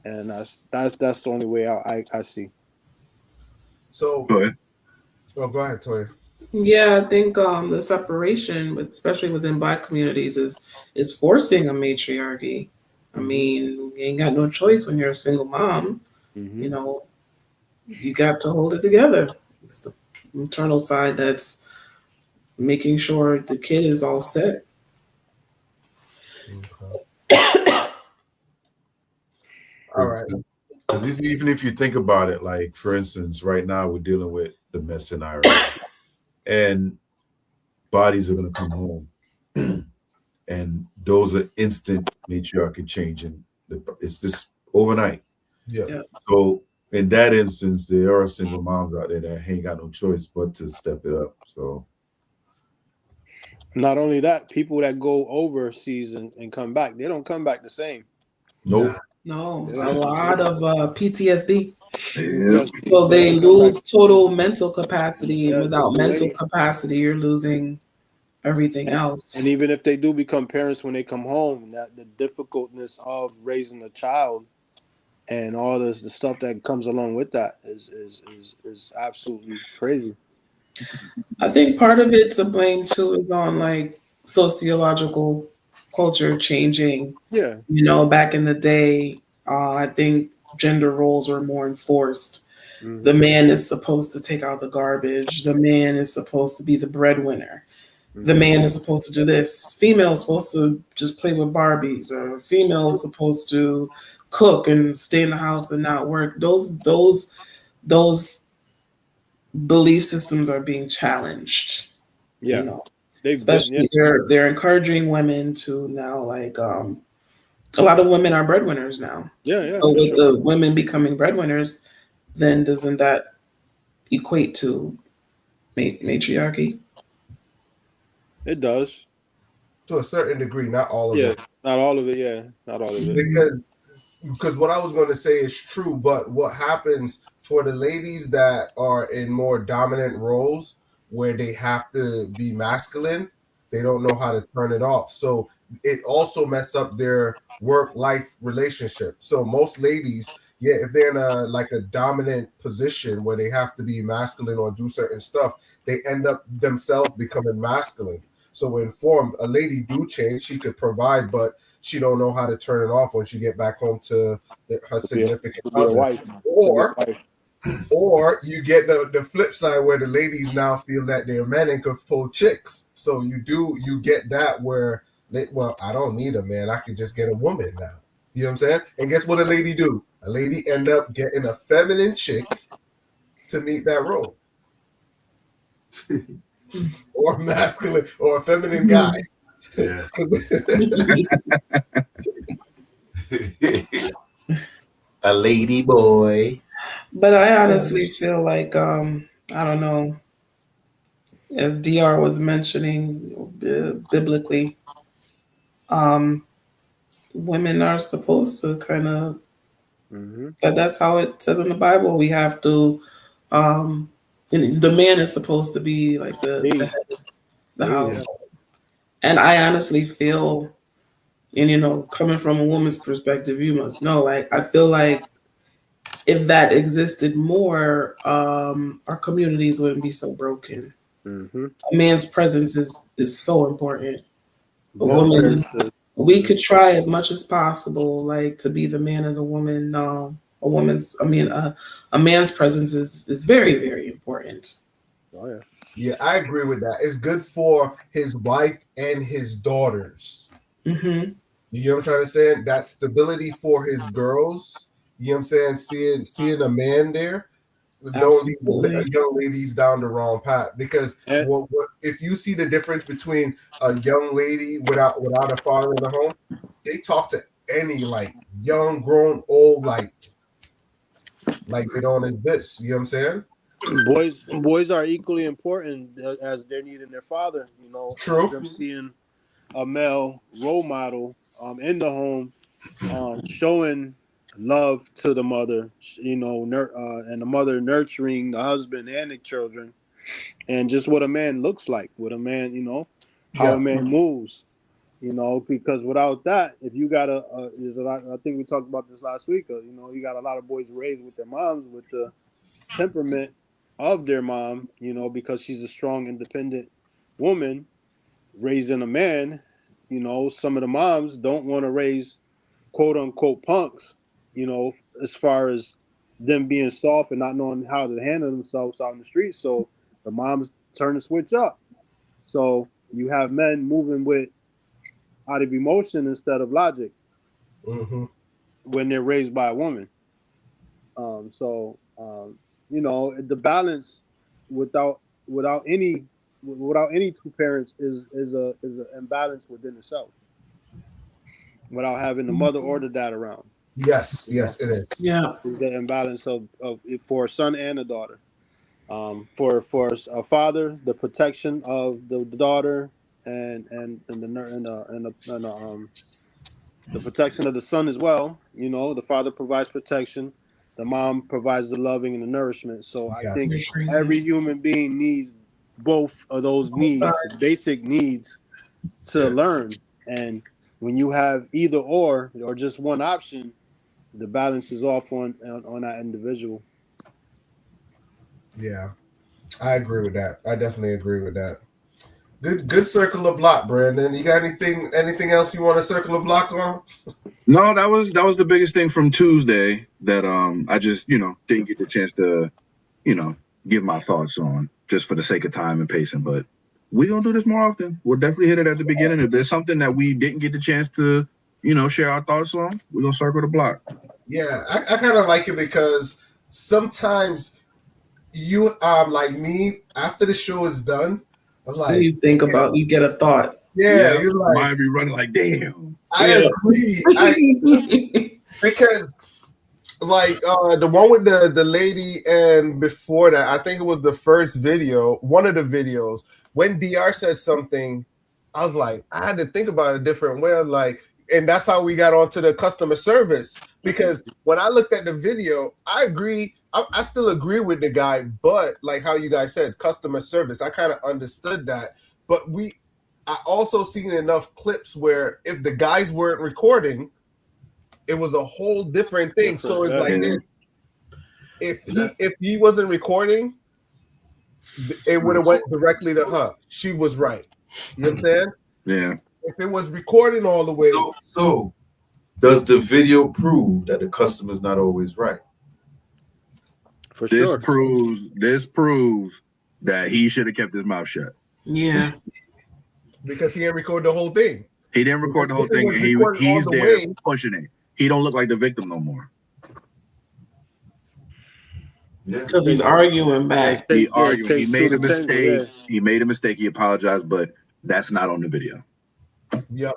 And that's the only way I see. So, go ahead. Oh, go ahead, Toya. Yeah, I think the separation, especially within Black communities, is forcing a matriarchy. I mean, you ain't got no choice when you're a single mom. You know, you got to hold it together. It's the maternal side that's making sure the kid is all set. All right. Because even if you think about it, like for instance, right now we're dealing with the mess in Iraq, and bodies are going to come home, and those are instant matriarchy changing. It's just overnight. Yeah. So in that instance, there are single moms out there that ain't got no choice but to step it up. So not only that, people that go overseas and come back, they don't come back the same. Nope. No, a lot of PTSD. Yeah. So they lose total mental capacity, and without mental capacity, you're losing everything else. And even if they do become parents when they come home, that the difficultness of raising a child and all the stuff that comes along with that is absolutely crazy. I think part of it to blame too is on like sociological culture changing. Yeah. You know, back in the day, I think gender roles were more enforced. The man is supposed to take out the garbage. The man is supposed to be the breadwinner. The man is supposed to do this. Female is supposed to just play with Barbies, or female is supposed to cook and stay in the house and not work. Those belief systems are being challenged. Yeah. You know, especially they're encouraging women to now, like a lot of women are breadwinners now. Yeah. So with the women becoming breadwinners, then doesn't that equate to matriarchy? It does. To a certain degree, not all of it. Not all of it, Not all of it. Because what I was going to say is true, but what happens for the ladies that are in more dominant roles where they have to be masculine, they don't know how to turn it off. So it also messes up their work-life relationship. So most ladies, if they're in a dominant position where they have to be masculine or do certain stuff, they end up themselves becoming masculine. So when a lady do change, she could provide, but she don't know how to turn it off when she get back home to her significant other. Or you get the flip side where the ladies now feel that they're men and could pull chicks. So you get that where I don't need a man, I can just get a woman now. You know what I'm saying? And guess what a lady do? A lady end up getting a feminine chick to meet that role. or masculine or a feminine guy. Yeah. A lady boy. But I honestly feel like I don't know, as DR was mentioning biblically, women are supposed to kind of that's how it says in the Bible. We have to and the man is supposed to be like the head of the household. And I honestly feel, and you know, coming from a woman's perspective, you must know, like I feel like if that existed more, our communities wouldn't be so broken. A man's presence is so important. A woman, we could try as much as possible, like to be the man of the woman. A man's presence is very, very important. Oh yeah. Yeah, I agree with that. It's good for his wife and his daughters. Mm-hmm. You know what I'm trying to say? That stability for his girls. You know what I'm saying? Seeing a man there, don't lead young ladies down the wrong path. Because if you see the difference between a young lady without a father in the home, they talk to any like young, grown, old, like they don't exist. You know what I'm saying? Boys are equally important as they're needing their father. You know, true. Them being a male role model in the home, showing love to the mother. You know, and the mother nurturing the husband and the children, and just what a man looks like. What a man, you know, how a man moves. You know, because without that, if you got I think we talked about this last week. You know, you got a lot of boys raised with their moms with the temperament of their mom, you know, because she's a strong, independent woman raising a man. You know, some of the moms don't want to raise quote unquote punks, you know, as far as them being soft and not knowing how to handle themselves out in the street. So the moms turn the switch up. So you have men moving with out of emotion instead of logic when they're raised by a woman. You know, the balance without any two parents is an imbalance within itself. Without having the mother or the dad around. Yes, it is. Yeah, is the imbalance of for a son and a daughter. For a father, the protection of the daughter and the protection of the son as well. You know, the father provides protection. The mom provides the loving and the nourishment. So I think every human being needs both of those needs, basic needs, to learn. And when you have either or just one option, the balance is off on that individual. Yeah, I agree with that. I definitely agree with that. Good circle of block, Brandon. You got anything else you want to circle a block on? No, that was the biggest thing from Tuesday that I just, you know, didn't get the chance to, you know, give my thoughts on just for the sake of time and pacing. But we're gonna do this more often. We'll definitely hit it at the beginning. If there's something that we didn't get the chance to, you know, share our thoughts on, we're gonna circle the block. Yeah, I kind of like it because sometimes you like me after the show is done, I'm like, you think about, you get a thought. Yeah, you're like, mind be running like, damn. I agree. Because like the one with the lady, and before that, I think it was the first video, one of the videos, when DR said something, I was like, I had to think about it a different way. Like, and that's how we got onto the customer service. Because when I looked at the video, I agree. I still agree with the guy, but like how you guys said, customer service, I kind of understood that. But I also seen enough clips where if the guys weren't recording, it was a whole different thing. So it's like if he wasn't recording, it would have went directly to her. She was right. You know what I'm saying? Yeah. If it was recording all the way. So does the video prove that the customer's not always right? For this sure. proves that he should have kept his mouth shut. Yeah. Because he didn't record the whole thing. He didn't record the whole thing, and he's there pushing it. He don't look like the victim no more. Yeah, because he's arguing back. He argued. He takes made two a to tango, mistake. yeah. He made a mistake. He apologized, but that's not on the video. Yep.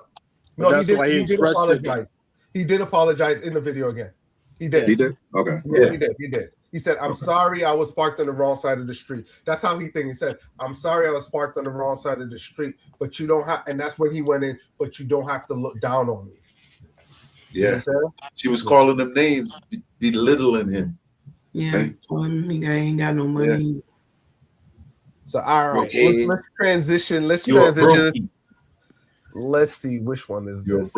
But No, that's why he he did expressed it. apologize. He did apologize in the video again. He did. He did? Okay. Yeah, he did. He did. He said, "I'm sorry, I was parked on the wrong side of the street." That's how he thinks. He said, "I'm sorry, I was parked on the wrong side of the street, but you don't have." And that's when he went in. But you don't have to look down on me. Yeah. You know what I'm saying? She was calling them names, belittling him. Yeah, telling him he ain't got no money. Yeah. So all right, Okay. let's transition. Let's You're transition. Let's see which one is this.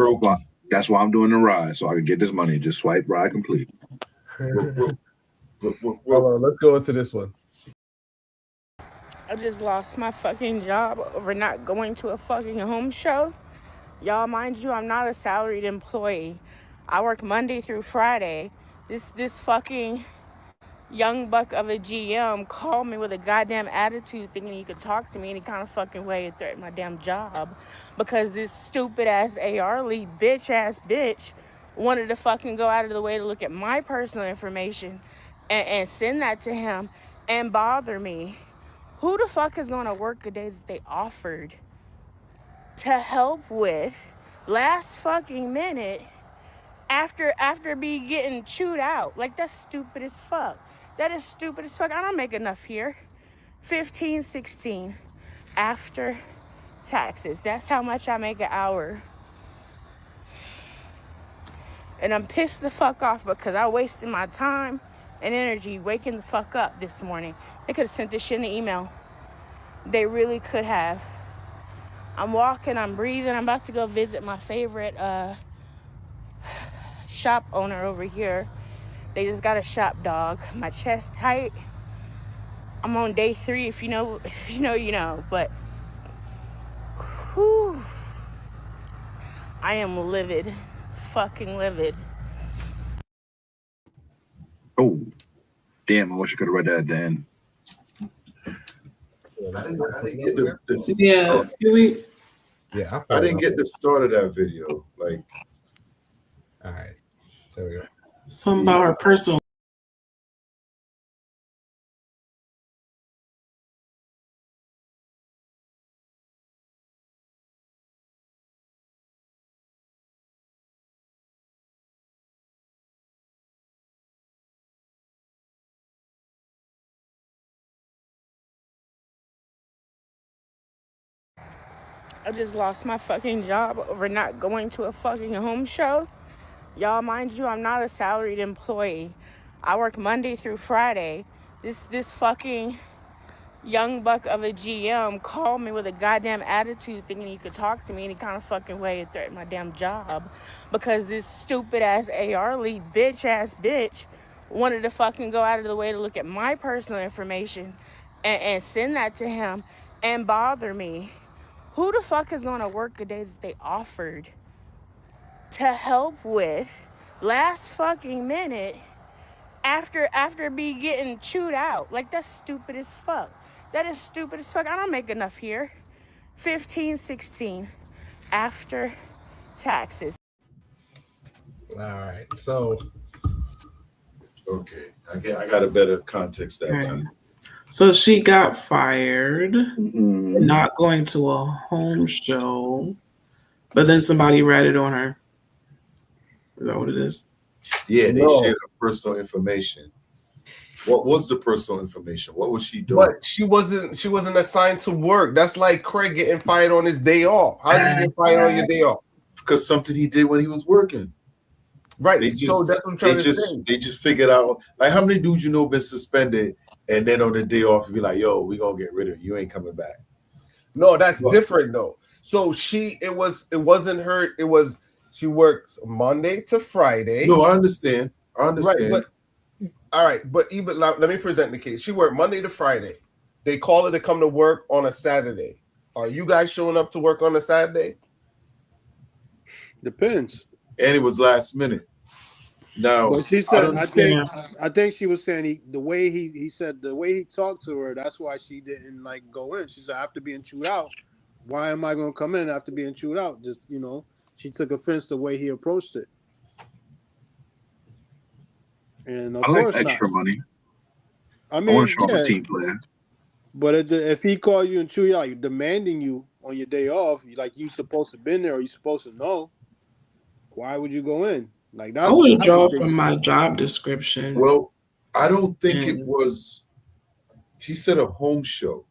That's why I'm doing the ride, so I can get this money. Just swipe ride complete. Hold on, let's go into this one. I just lost my fucking job over not going to a fucking home show. Y'all, mind you, I'm not a salaried employee. I work Monday through Friday. This fucking young buck of a GM called me with a goddamn attitude thinking he could talk to me any kind of fucking way and threaten my damn job because this stupid ass AR lead bitch wanted to fucking go out of the way to look at my personal information and send that to him and bother me. Who the fuck is gonna work a day that they offered to help with last fucking minute after be getting chewed out? Like, that's stupid as fuck. That is stupid as fuck. I don't make enough here. 15, 16 after taxes. That's how much I make an hour. And I'm pissed the fuck off because I wasted my time and energy waking the fuck up this morning. They could have sent this shit in an email. They really could have. I'm walking, I'm breathing. I'm about to go visit my favorite shop owner over here. They just got a shop dog. My chest tight. I'm on day 3. If you know, you know. But whew, I am livid, fucking livid. Oh, damn! I wish I could have read that at the end. I didn't get this. Yeah, Yeah, I didn't get the start of that video. Like, all right, there we go. Something about her personal. I just lost my fucking job over not going to a fucking home show. Y'all, mind you, I'm not a salaried employee. I work Monday through Friday. This fucking young buck of a GM called me with a goddamn attitude thinking he could talk to me any kind of fucking way and threaten my damn job because this stupid ass AR lead bitch wanted to fucking go out of the way to look at my personal information and send that to him and bother me. Who the fuck is gonna work a day that they offered to help with last fucking minute after be getting chewed out? Like, that's stupid as fuck. That is stupid as fuck. I don't make enough here. 15, 16 after taxes. All right, so okay, I got a better context that time. So she got fired, not going to a home show, but then somebody ratted on her. Is that what it is? Yeah, they shared her personal information. What was the personal information? What was she doing? But she wasn't assigned to work. That's like Craig getting fired on his day off. How do you get fired on your day off? Because something he did when he was working. Right. So that's what I'm trying to say. They just figured out, like, how many dudes you know been suspended and then on the day off you be like, yo, we gonna get rid of you. You ain't coming back. No, that's different though. So it wasn't her. It was she works Monday to Friday. No, I understand. Right, but all right, but even let me present the case. She worked Monday to Friday. They call her to come to work on a Saturday. Are you guys showing up to work on a Saturday? Depends. And it was last minute. Now, but she said, I think she was saying the way he said the way he talked to her. That's why she didn't like go in. She said, after being chewed out, why am I going to come in after being chewed out? Just she took offense to the way he approached it. And of I like course extra not. money. I I want mean, to show him yeah, a team player. but if he calls you and chew you out, like demanding you on your day off, like you supposed to been there or you supposed to know, why would you go in? Like I would that's a draw big from my thing. job description. Well, I don't think it And was. She said a home show.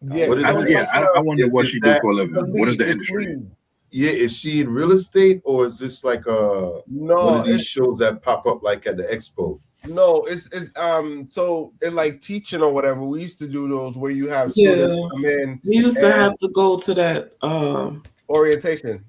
Yeah, What is so that? I wonder what Is she do that? for a it's a living. What is lead. the It's industry? lead. Yeah, is she in real estate or is this like one No, of these it's shows that pop up like at the expo? no, it's so in like teaching or whatever, we used to do those where you have yeah, students come in we used to and have to go to that. orientation.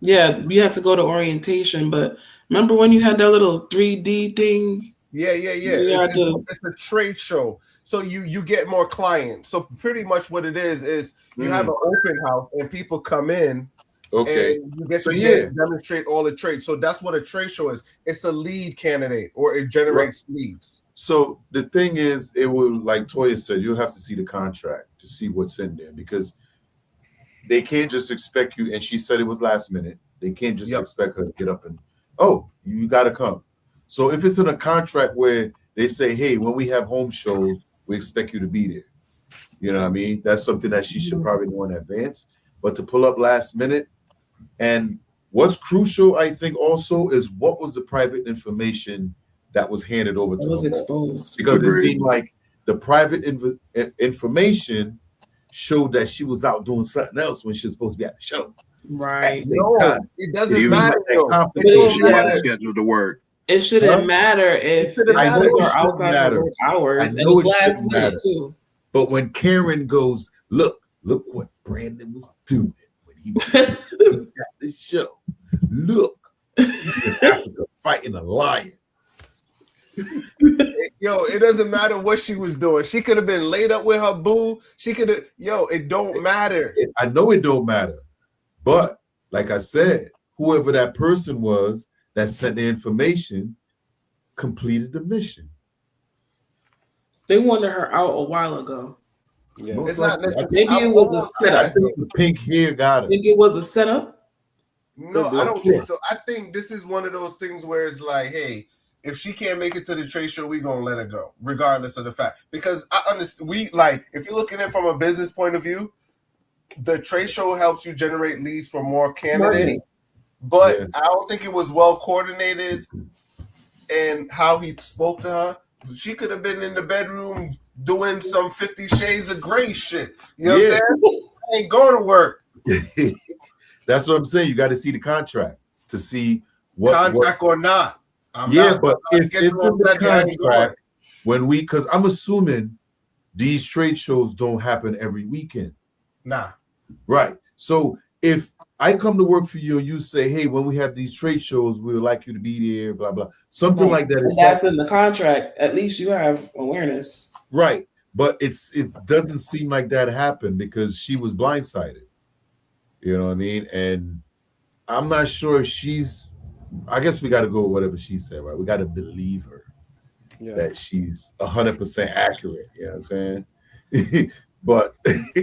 Yeah, we had to go to orientation. But remember when you had that little 3D thing? Yeah. You had to. It's a trade show. So you get more clients. So pretty much what it is you have an open house and people come in Okay. and you get So to demonstrate all the trades. So that's what a trade show is. It's a lead candidate or it generates leads. So the thing is, it will, like Toya said, you'll have to see the contract to see what's in there because they can't just expect you. And she said it was last minute. They can't just expect her to get up and, you got to come. So if it's in a contract where they say, hey, when we have home shows, we expect you to be there. You know what I mean? That's something that she should probably know in advance. But to pull up last minute, and what's crucial, I think, also is what was the private information that was handed over to her. Was exposed. Because it seemed like the private information showed that she was out doing something else when she was supposed to be at the show. Right. No, it doesn't matter. She wasn't scheduled to work. It shouldn't matter if it's outside of work hours. And it's last minute too. But when Karen goes, look what Brandon was doing when he was at the show. Look, Africa fighting a lion. Yo, it doesn't matter what she was doing. She could have been laid up with her boo. She could have. Yo, it don't matter. I know it don't matter, but like I said, whoever that person was that sent the information completed the mission. They wanted her out a while ago. Yeah, it's not necessarily. Maybe it was a setup. I think the pink hair got it. Think it was a setup? No, I don't think so. I think this is one of those things where it's like, hey, if she can't make it to the trade show, we gonna let her go, regardless of the fact. Because I understand, if you're looking at it from a business point of view, the trade show helps you generate leads for more candidates. But I don't think it was well coordinated and how he spoke to her. She could have been in the bedroom doing some 50 Shades of Grey shit. You know what I'm saying? I ain't going to work. That's what I'm saying. You got to see the contract to see what contract or not. But if it's in the contract, because I'm assuming these trade shows don't happen every weekend. Nah. Right. So if I come to work for you and you say, hey, when we have these trade shows, we would like you to be there, blah, blah. Something like that. That's in the contract. At least you have awareness. Right. But it doesn't seem like that happened because she was blindsided. You know what I mean? And I'm not sure if I guess we got to go with whatever she said, right? We got to believe her that she's 100% accurate. You know what I'm saying? But I'm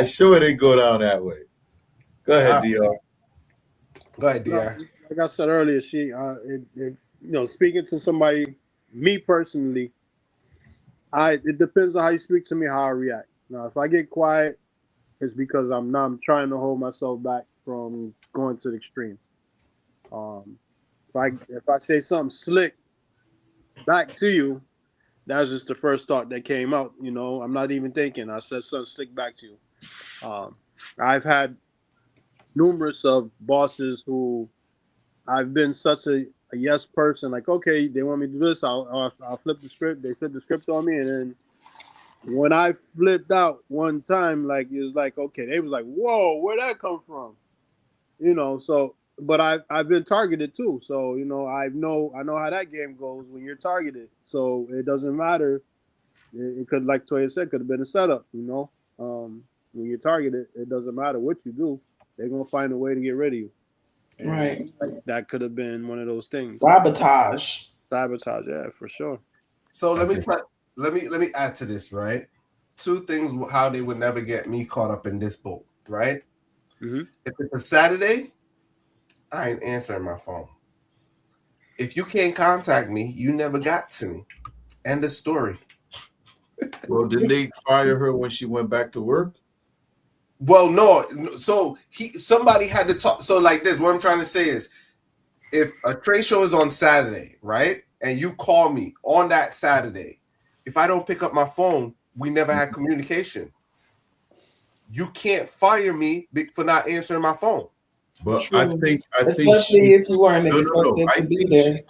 sure it didn't go down that way. Go ahead, DR. Go ahead, DR. Like I said earlier, speaking to somebody, me personally, it depends on how you speak to me, how I react. Now, if I get quiet, it's because I'm trying to hold myself back from going to the extreme. If I say something slick back to you, that's just the first thought that came out. You know, I'm not even thinking. I said something slick back to you. I've had numerous of bosses who I've been such a yes person. Like, okay, they want me to do this. I'll flip the script. They flip the script on me, and then when I flipped out one time, like it was like, okay, they was like, whoa, where'd that come from? You know, so. But I've been targeted too, so you know I know how that game goes when you're targeted. So it doesn't matter. It could, like Toya said, could have been a setup. You know, when you're targeted, it doesn't matter what you do. They're gonna find a way to get rid of you. And right. That could have been one of those things. Sabotage, yeah, for sure. So let me add to this. Right, 2 things how they would never get me caught up in this boat. Right, if it's a Saturday, I ain't answering my phone. If you can't contact me, you never got to me. End of story. Well, didn't they fire her when she went back to work? Well, no. So somebody had to talk. So like this, what I'm trying to say is, if a trade show is on Saturday, right, and you call me on that Saturday, if I don't pick up my phone, we never had communication. You can't fire me for not answering my phone. But True. I think Especially if you weren't expected to be there.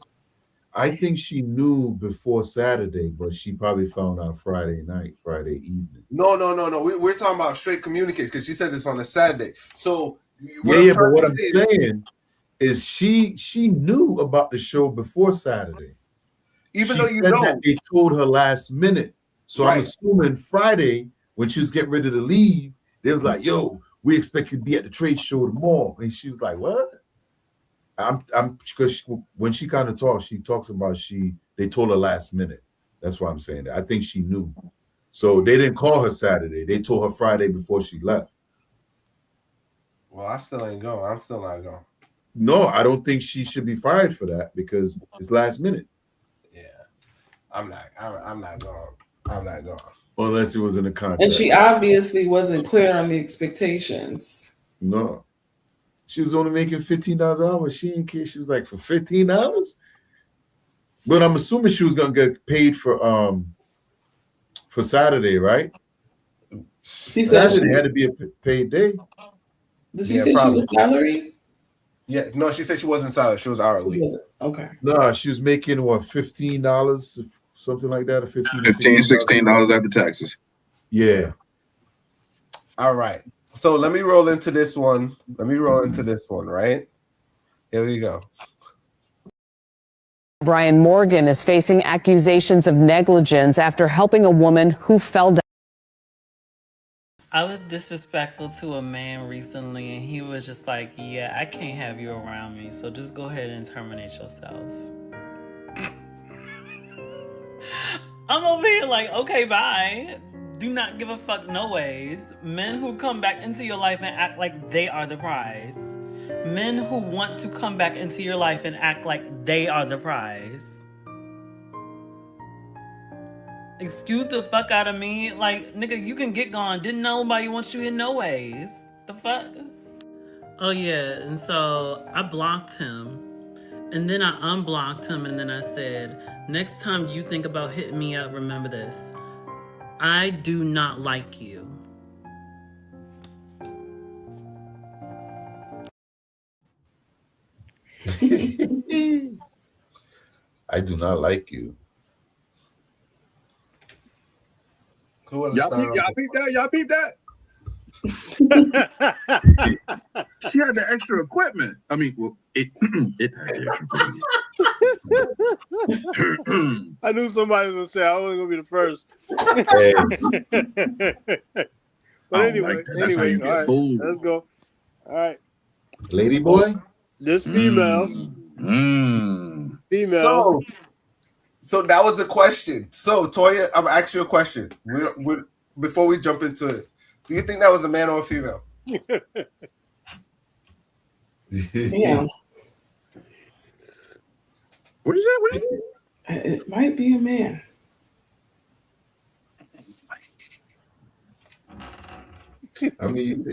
I think she knew before Saturday, but she probably found out Friday night, Friday evening. No. We're talking about straight communication because she said it's on a Saturday. So but what I'm saying is she knew about the show before Saturday. Even she though you said know that they told her last minute. So Right. I'm assuming Friday, when she was getting ready to leave, they was like, yo, we expect you to be at the trade show tomorrow. And she was like, what? I'm because when she kind of talks, she talks about they told her last minute. That's why I'm saying that. I think she knew. So they didn't call her Saturday. They told her Friday before she left. Well, I still ain't going. I'm still not going. No, I don't think she should be fired for that because it's last minute. Yeah. I'm not going. I'm not going. Unless it was in the contract. And she obviously wasn't clear on the expectations. No. She was only making $15 an hour. She didn't care. She was like, for $15? But I'm assuming she was gonna get paid for Saturday, right? She said Saturday had to be a paid day. Did she say probably. She was salary? Yeah, no, she said she wasn't salary. She was hourly. Okay. No, she was making what, $15, something like that, or $15, $16 after taxes. Yeah. All right. So let me roll into this one. Right? Here we go. Brian Morgan is facing accusations of negligence after helping a woman who fell down. I was disrespectful to a man recently, and he was just like, yeah, I can't have you around me, so just go ahead and terminate yourself. I'm over here like, okay, bye. Do not give a fuck, no ways. Men who come back into your life and act like they are the prize. Men who want to come back into your life and act like they are the prize. Excuse the fuck out of me. Like, nigga, you can get gone. Didn't nobody want you here no ways. The fuck? Oh yeah, and so I blocked him. And then I unblocked him, and then I said, next time you think about hitting me up, remember this. I do not like you. I do not like you. Y'all peep that? She had the extra equipment. I mean, well, it had the extra equipment. I knew somebody was gonna say I wasn't gonna be the first. But anyway, That's how you get all right, fooled. let's go. All right, lady boy. This female. Female. So that was a question. So Toya, I'm asking you a question. Before we jump into this, do you think that was a man or a female? Yeah. What is that? It might be a man. I mean,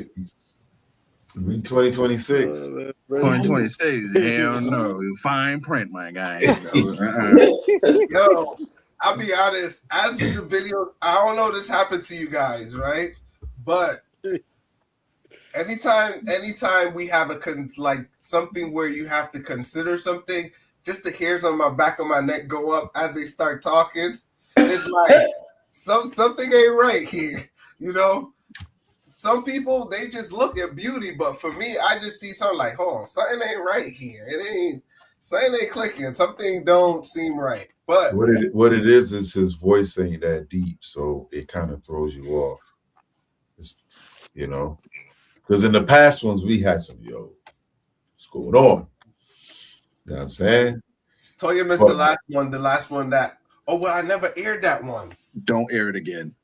2026. 2026. Hell no. Fine print, my guy. Yo, I'll be honest. As the video, I don't know if this happened to you guys, right? But anytime we have like something where you have to consider something, just the hairs on my back of my neck go up as they start talking. It's like something ain't right here, you know. Some people, they just look at beauty, but for me, I just see something like, hold on, something ain't right here. Something ain't clicking. Something don't seem right. But what it is his voice ain't that deep, so it kind of throws you off. You know, because in the past ones we had some what's going on? You know what I'm saying? Toya missed the last one that. Oh well, I never aired that one. Don't air it again.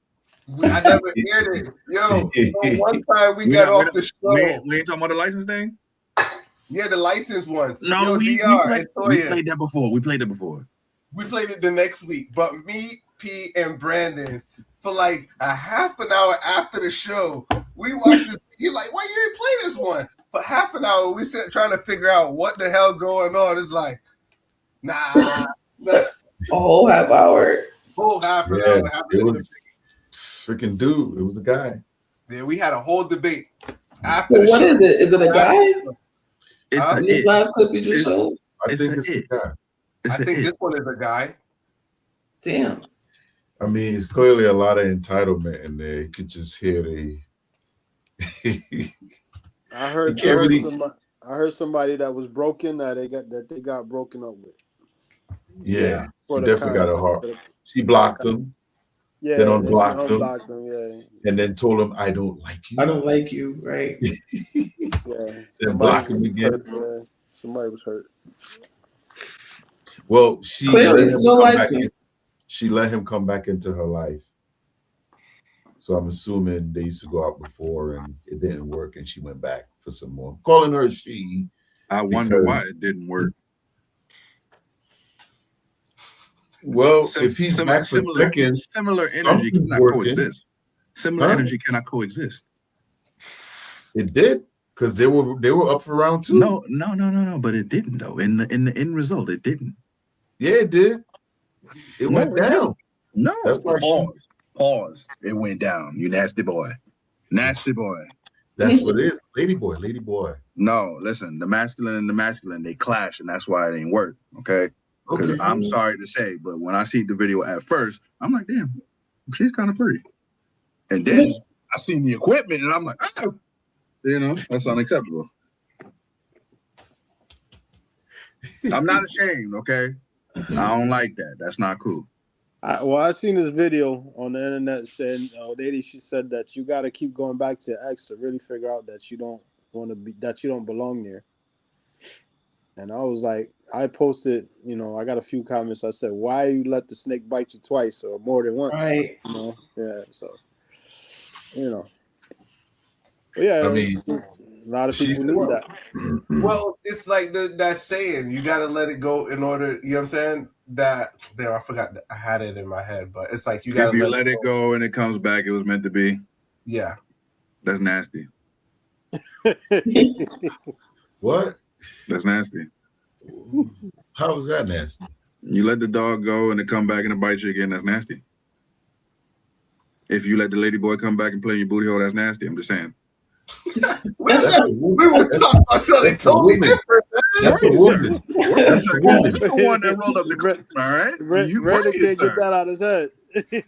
I never aired it. Yo, so one time we got off the show. We ain't talking about the license thing? Yeah, the license one. No, Yo, we DR, played that before. We played it the next week, but me, P, and Brandon, for like a half an hour after the show, we watched this. He's like, "Why you ain't play this one?" For half an hour, we sit trying to figure out what the hell going on. It's like, nah. A whole half hour. Whole half an Yeah, hour. it was freaking dude. It was a guy. Yeah, we had a whole debate after So the what show. is it? Is it a guy? It's a This it. last clip you just showed? I think it's a guy. It's I think this one is a guy. Damn. I mean, it's clearly a lot of entitlement in there. You could just hear the. I heard somebody that was broken that they got broken up with. Yeah, For she the definitely got a heart. content. She blocked him. Yeah, then they unblocked him. unblocked him. Yeah, and then told him, "I don't like you." I don't like you, right? yeah. Then block him again. Yeah. Somebody was hurt. Well, she Clearly let him still come likes back him. she let him come back into her life. So I'm assuming they used to go out before and it didn't work, and she went back for some more. I'm calling her she. I wonder why it didn't work. Well, if he's back for seconds, similar energy cannot coexist. Similar energy cannot coexist. It did, because they were up for round 2. No. But it didn't though. In the end result, it didn't. Yeah, it did. It went down. No. That's why Pause. It went down. You nasty boy. Nasty boy. That's what it is. Lady boy. No, listen, the masculine and the masculine, they clash, and that's why it ain't work. Okay. Because I'm sorry to say, but when I see the video at first, I'm like, damn, she's kind of pretty. And then I seen the equipment, and I'm like, oh, that's unacceptable. I'm not ashamed, okay? I don't like that. That's not cool. I seen this video on the internet saying, lady, she said that you got to keep going back to your ex to really figure out that you don't belong there. And I was like, I posted, I got a few comments. I said, why you let the snake bite you twice or more than once? Right. Yeah. So, But yeah, I mean, a lot of people need that. Well, it's like that saying, you got to let it go in order, you know what I'm saying? I forgot that I had it in my head, but it's like you got to let it go and it comes back, it was meant to be. Yeah. That's nasty. What? That's nasty. How is that nasty? You let the dog go and it come back and it bite you again, that's nasty. If you let the lady boy come back and play your booty hole, that's nasty. I'm just saying. We were talking about something totally different. That's a woman. That's a woman. You're the one that rolled up the clip, all right? You Brandon crazy, can't sir. get that out of his head.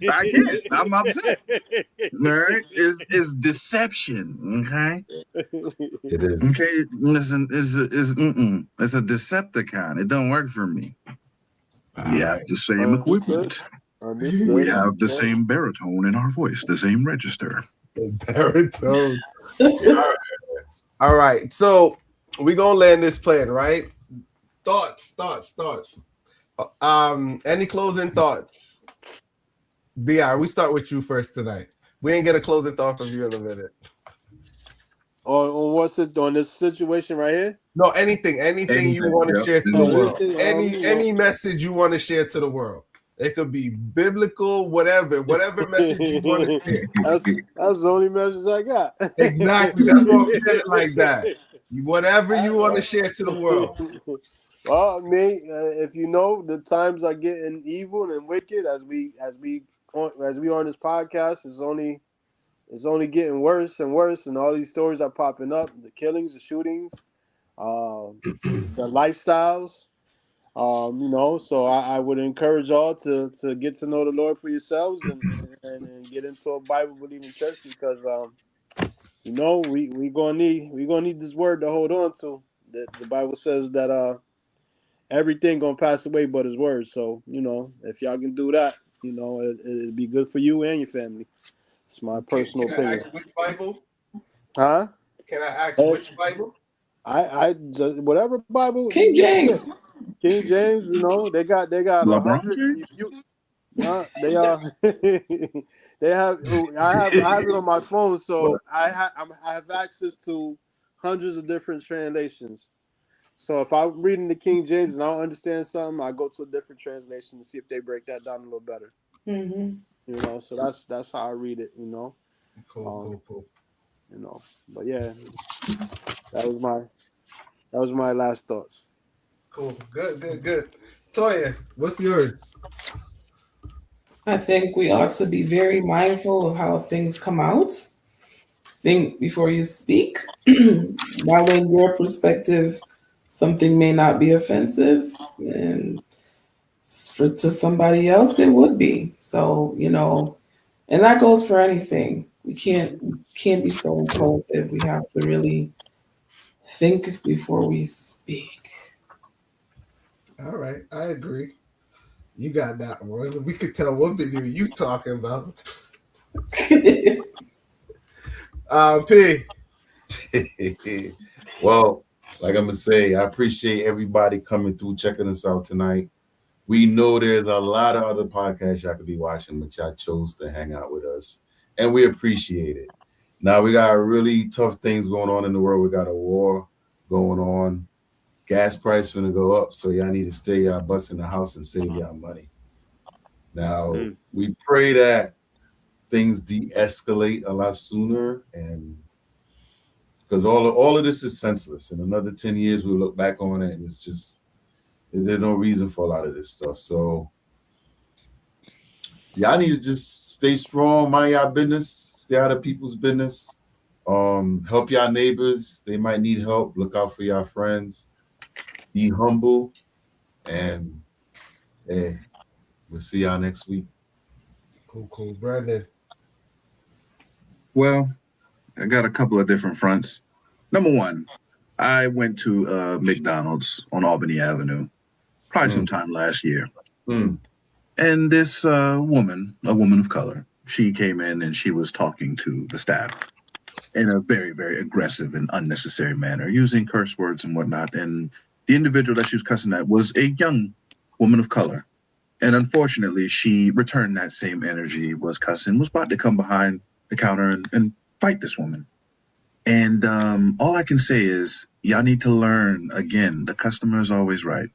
I can't. I'm upset. All right? It's deception, okay? It is. Okay, listen, it's a Decepticon. It don't work for me. We have the same equipment. We have the same baritone in our voice, the same register. Baritone. All right. So we're gonna land this plane, right? Thoughts. Any closing thoughts? BI, we start with you first tonight. We ain't get a closing thought from you in a minute. On what's it on this situation right here? No, anything you want to share to the world. Any message you want to share to the world. It could be biblical, whatever message you want to share. That's the only message I got. Exactly. That's why I'm saying it like that. Whatever you want to share to the world. Well, if the times are getting evil and wicked as we on this podcast, it's only getting worse and worse, and all these stories are popping up: the killings, the shootings, the lifestyles. So I would encourage all to get to know the Lord for yourselves and get into a Bible believing church, because we gonna need this word to hold on to. The Bible says that everything gonna pass away but His word. So if y'all can do that, it'd be good for you and your family. It's my personal opinion. Can I ask which Bible? Huh? Can I ask which Bible? I just whatever Bible. King James. King James, they got 100. They are. They have. I have it on my phone, so I have access to hundreds of different translations. So if I'm reading the King James and I don't understand something, I go to a different translation to see if they break that down a little better. Mm-hmm. You know, so that's how I read it. You know, Cool. you know, but yeah, that was my last thoughts. Cool. Good. Toya, what's yours? I think we ought to be very mindful of how things come out. Think before you speak. While in your perspective, something may not be offensive, and to somebody else, it would be. So, you know, and that goes for anything. We can't be so impulsive. We have to really think before we speak. All right, I agree. You got that one. We could tell what video you talking about. P. Well, like I'm gonna say, I appreciate everybody coming through, checking us out tonight. We know there's a lot of other podcasts y'all could be watching, but y'all chose to hang out with us, and we appreciate it. Now we got really tough things going on in the world. We got a war going on. Gas price gonna go up, so y'all need to stay y'all butts in the house and save y'all money. Now we pray that things de-escalate a lot sooner, and because all of this is senseless. In another 10 years, we'll look back on it, and it's just there's no reason for a lot of this stuff. So y'all need to just stay strong, mind y'all business, stay out of people's business, help y'all neighbors. They might need help. Look out for y'all friends. Be humble, and hey, we'll see y'all next week. Cool. Brandon. Well, I got a couple of different fronts. Number one, I went to McDonald's on Albany Avenue probably sometime last year. And this woman, a woman of color, she came in and she was talking to the staff in a very, very aggressive and unnecessary manner, using curse words and whatnot. And the individual that she was cussing at was a young woman of color. And unfortunately, she returned that same energy, was cussing, was about to come behind the counter and fight this woman. And all I can say is, y'all need to learn, again, the customer is always right.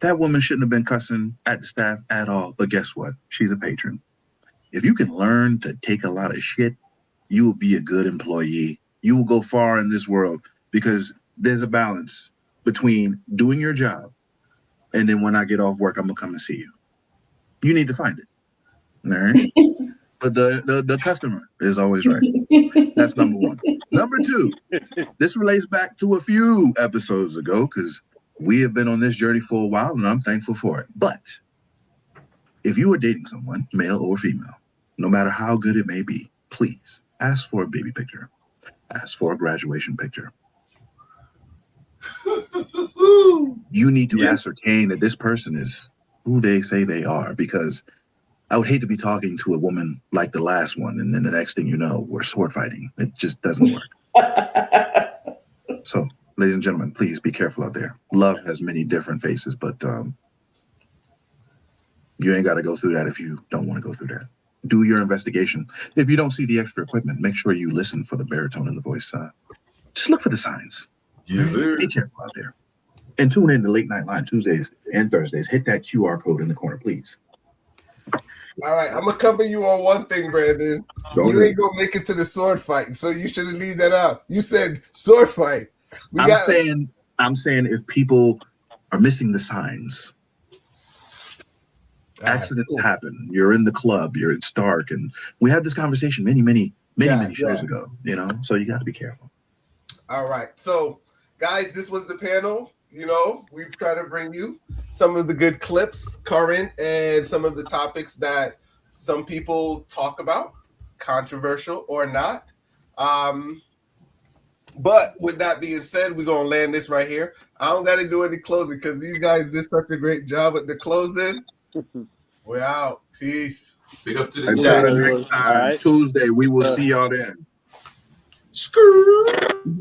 That woman shouldn't have been cussing at the staff at all. But guess what? She's a patron. If you can learn to take a lot of shit, you will be a good employee. You will go far in this world, because there's a balance between doing your job and then when I get off work, I'm going to come and see you. You need to find it. All right? But the customer is always right. That's number one. Number two, this relates back to a few episodes ago, because we have been on this journey for a while, and I'm thankful for it. But if you are dating someone, male or female, no matter how good it may be, please ask for a baby picture. Ask for a graduation picture. You need to ascertain that this person is who they say they are, because I would hate to be talking to a woman like the last one, and then the next thing you know, we're sword fighting. It just doesn't work. So, ladies and gentlemen, please be careful out there. Love has many different faces, but you ain't got to go through that if you don't want to go through that. Do your investigation. If you don't see the extra equipment, make sure you listen for the baritone in the voice. Just look for the signs. Yes, sir. Be careful out there. And tune in to Late Night Line Tuesdays and Thursdays. Hit that QR code in the corner, please. All right, I'm gonna cover you on one thing, Brandon. You ain't gonna make it to the sword fight, so you should have leave that out. You said sword fight. I'm saying if people are missing the signs, accidents happen. You're in the club, it's dark, and we had this conversation many shows ago. You know, so you got to be careful. All right, so guys, this was the panel. You know, we've tried to bring you some of the good clips, current, and some of the topics that some people talk about, controversial or not. But with that being said, we're going to land this right here. I don't got to do any closing because these guys did such a great job at the closing. We're out. Peace. Big up to the Until next time, Tuesday, we will see y'all then. Screw.